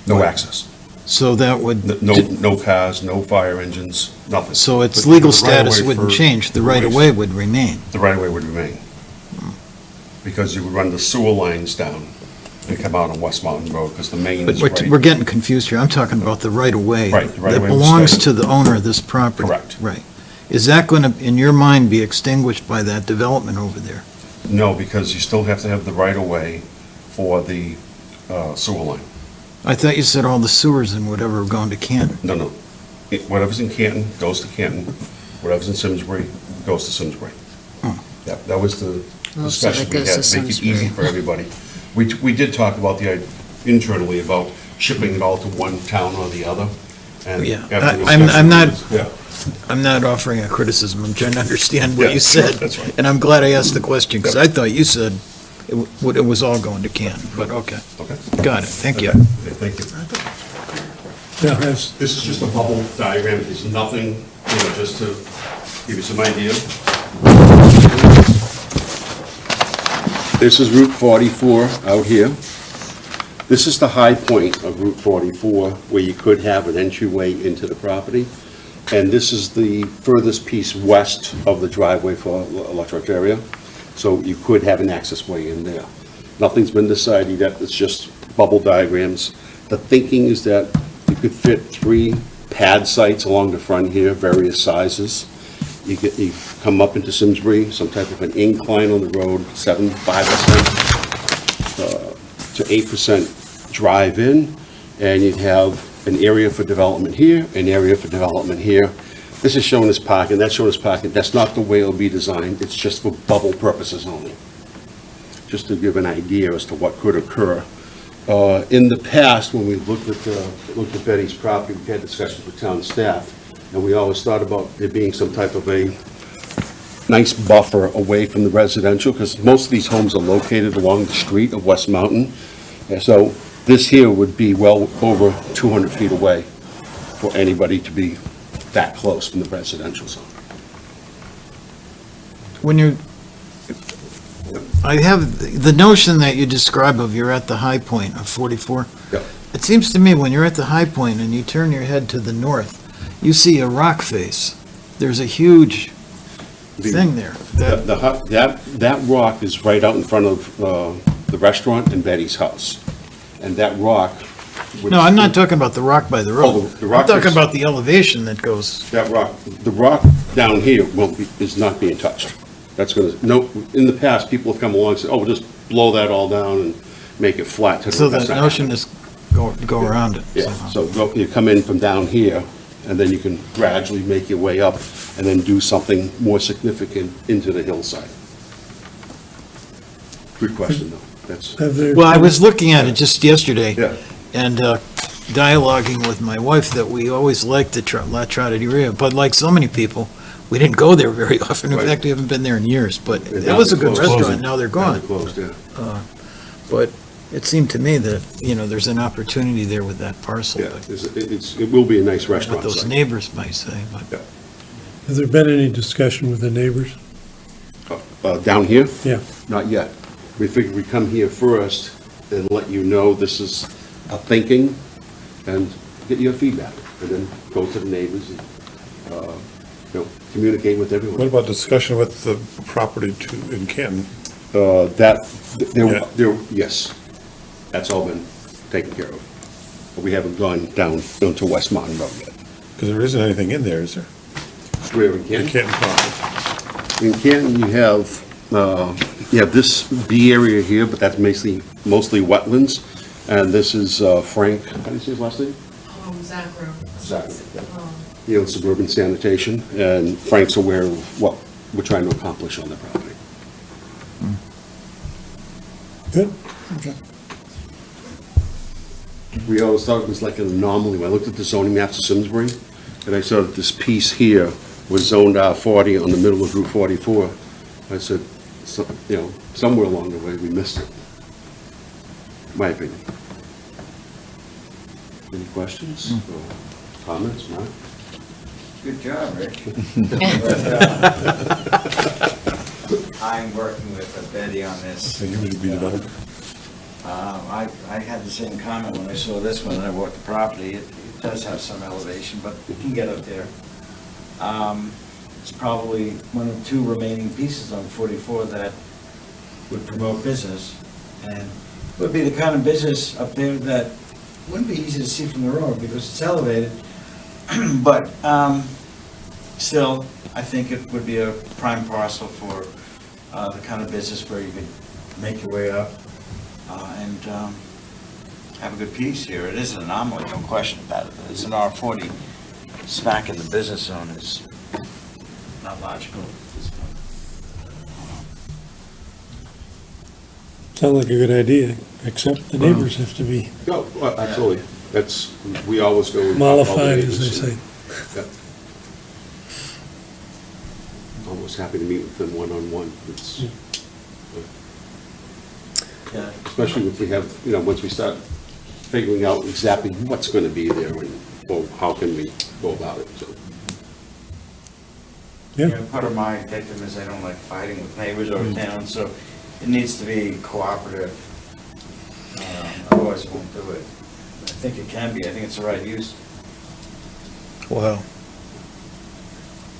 No access. so that would, No cars, no fire engines, nothing. so its But legal the right-of-way status wouldn't for- change, the for right-of-way waste. would remain. The right-of-way would remain. Because you would run the sewer lines down and come out on West Mountain Road, because the main But is we're right. getting confused here. I'm talking about the right-of-way. Right, the right-of-way That would belongs stay. to the owner of this property. Correct. Right. Is that going to, in your mind, be extinguished by that development over there? No, because you still have to have the right-of-way for the sewer line. I thought you said all the sewers and whatever are going to Canton. No. Whatever's in Canton goes to Canton, whatever's in Simsbury goes to Simsbury. Yeah, that was the discussion we had, to make it easy for everybody. We did talk about internally about shipping it all to one town or the other. And Yeah, after I'm not, discussion, yeah. I'm not offering a criticism, I'm trying to understand what Yeah, you said. that's right. And I'm glad I asked the question, because I thought you said it was all going to Canton, but okay. Okay. Got it, thank you. Okay. Thank you. Now, has, This is just a bubble diagram, there's nothing, just to give you some idea. This is Route 44 out here. This is the high point of Route 44, where you could have an entryway into the property. And this is the furthest piece west of the driveway for Electric area. So you could have an access way in there. Nothing's been decided yet, it's just bubble diagrams. The thinking is that you could fit 3 pad sites along the front here, various sizes. You come up into Simsbury, some type of an incline on the road, 5% to 8% drive in, and you'd have an area for development here, an area for development here. This is shown as parking, that's shown as parking. That's not the way it'll be designed, it's just for bubble purposes only. Just to give an idea as to what could occur. In the past, when we looked at Betty's property, we had discussions with town staff, and we always thought about there being some type of a nice buffer away from the residential, because most of these homes are located along the street of West Mountain. And so this here would be well over 200 feet away for anybody to be that close from the residential zone. When I have the notion that you describe of you're at the high point of 44. Yep. It seems to me when you're at the high point and you turn your head to the north, you see a rock face. There's a huge thing there. That rock is right out in front of the restaurant and Betty's house. And that rock... No, I'm not talking about the rock by the road. the rock I'm talking is- about the elevation that goes. That rock, the rock down here is not being touched. That's gonna, no, in the past, people have come along and said, oh, we'll just blow that all down and make it flat. So That's the not notion happening. is go around it. Yeah, somehow. you come in from down here, and then you can gradually make your way up, and then do something more significant into the hillside. Good question, though. That's, have there? Well, I was looking at it just yesterday. yeah. And dialoguing with my wife that we always liked the La Trattoria, but like so many people, we didn't go there very often. In Right. fact, we haven't been there in years, but And it now was a they're good closed. restaurant, now they're gone. They're closed, yeah. But it seemed to me that, there's an opportunity there with that parcel. Yeah, but it will be a nice What restaurant those site. neighbors might say, but Has there been any discussion with the neighbors? Down here? Yeah. Not yet. We figured we'd come here first and let you know this is a thinking and get your feedback, and then go to the neighbors and, communicate with everyone. What about discussion with the property in Canton? Yes, that's all been taken care of. But we haven't gone down to West Mountain Road yet. Because there isn't anything in there, is there? Where in In Canton? Canton property. In Canton, you have this B area here, but that's mostly wetlands. And this is Frank, how do you say his last name? Zach. Suburban sanitation, and Frank's aware of what we're trying to accomplish on the property. Good. We always thought it was like an anomaly. When I looked at the zoning maps of Simsbury, and I saw that this piece here was zoned R40 on the middle of Route 44, I said, somewhere along the way, we missed it. My opinion. Any questions or comments, Mark? Good job, Rick. I'm working with Betty on this. So you would be developer? I had the same comment when I saw this one, and I walked the property. It does have some elevation, but you can get up there. It's probably one of 2 remaining pieces on 44 that would promote business, and would be the kind of business up there that wouldn't be easy to see from the road because it's elevated, but Still, I think it would be a prime parcel for the kind of business where you could make your way up and have a good piece here. It is an anomaly, no question about it. It's an R40 smack in the business zone is not logical at this point. Sounds like a good idea, except the neighbors have to be No, absolutely. That's, we always go. with all the mollified, as they neighbors. say. Yep. Almost happy to meet with them one-on-one. It's, Yeah. especially if we have, once we start figuring out exactly what's going to be there and, well, how can we go about it, so. Yeah. You know, part of my dictum is I don't like fighting with neighbors over town, so it needs to be cooperative. Otherwise, it won't do it. I think it can be. I think it's the right use. Well,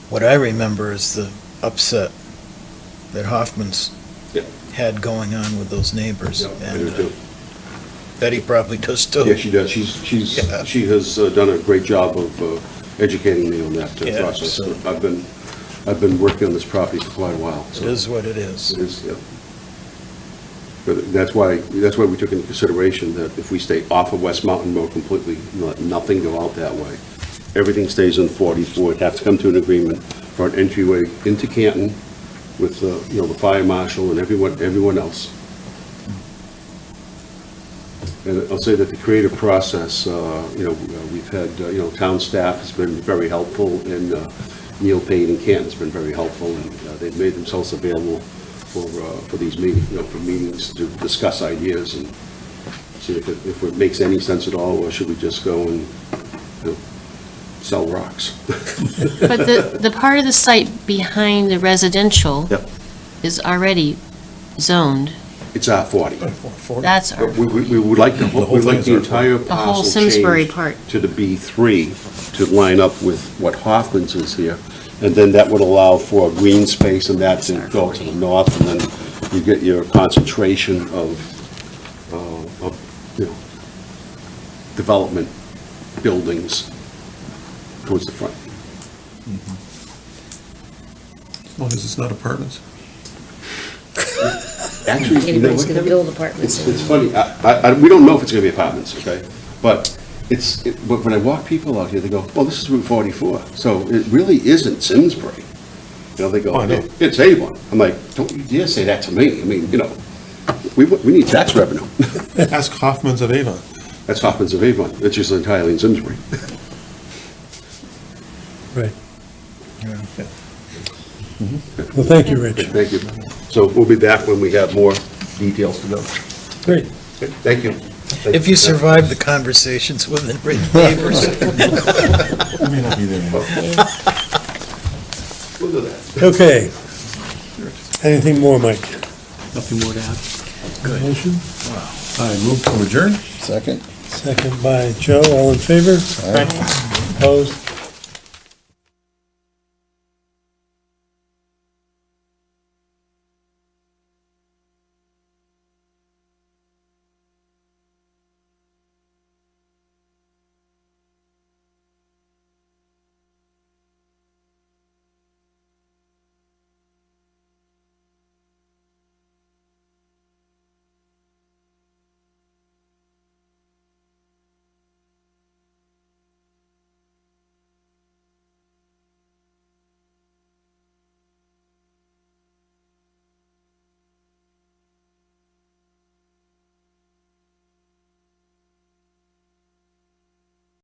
what I remember is the upset that Hoffman's Yeah. had going on with those neighbors. Yeah, I do And too. Betty probably does too. Yeah, she does. Yeah. She has done a great job of educating me on that Yeah, process. so- I've been working on this property for quite a while. It so is what it is. It is, yeah. But that's why we took into consideration that if we stay off of West Mountain Road completely, let nothing go out that way. Everything stays in 44. We'd have to come to an agreement for an entryway into Canton with, the fire marshal and everyone else. And I'll say that the creative process, we've had, town staff has been very helpful, and Neil Payne and Canton's been very helpful, and they've made themselves available for these meetings, for meetings to discuss ideas and see if it makes any sense at all, or should we just go and, sell rocks? But the part of the site behind the residential Yep. is already zoned. It's R40. That's But we would like the entire the whole parcel Simsbury changed part. to the B3 to line up with what Hoffman's is here. And then that would allow for green space and that to go to the north, and then you get your concentration of development buildings towards the front. As long as it's not apartments. Actually, you know Anybody's what, gonna Kevin? build apartments. It's funny, we don't know if it's gonna be apartments, okay? But but when I walk people out here, they go, well, this is Route 44, so it really isn't Simsbury. They go, Oh, I know. it's Avon. I'm like, don't you dare say that to me. I mean, we need tax revenue. Ask Hoffman's of Avon. That's Hoffman's of Avon. It's just entirely in Simsbury. Right. Well, thank you, Rich. Thank you. So we'll be back when we have more details to go. Great. Okay, thank you. If you survive the conversations with the neighbors. I may not be there anymore. We'll do that. Okay. Anything more, Mike? Nothing more to add? Motion? I move to adjourn. Second? Second by Joe, all in favor? Opposed?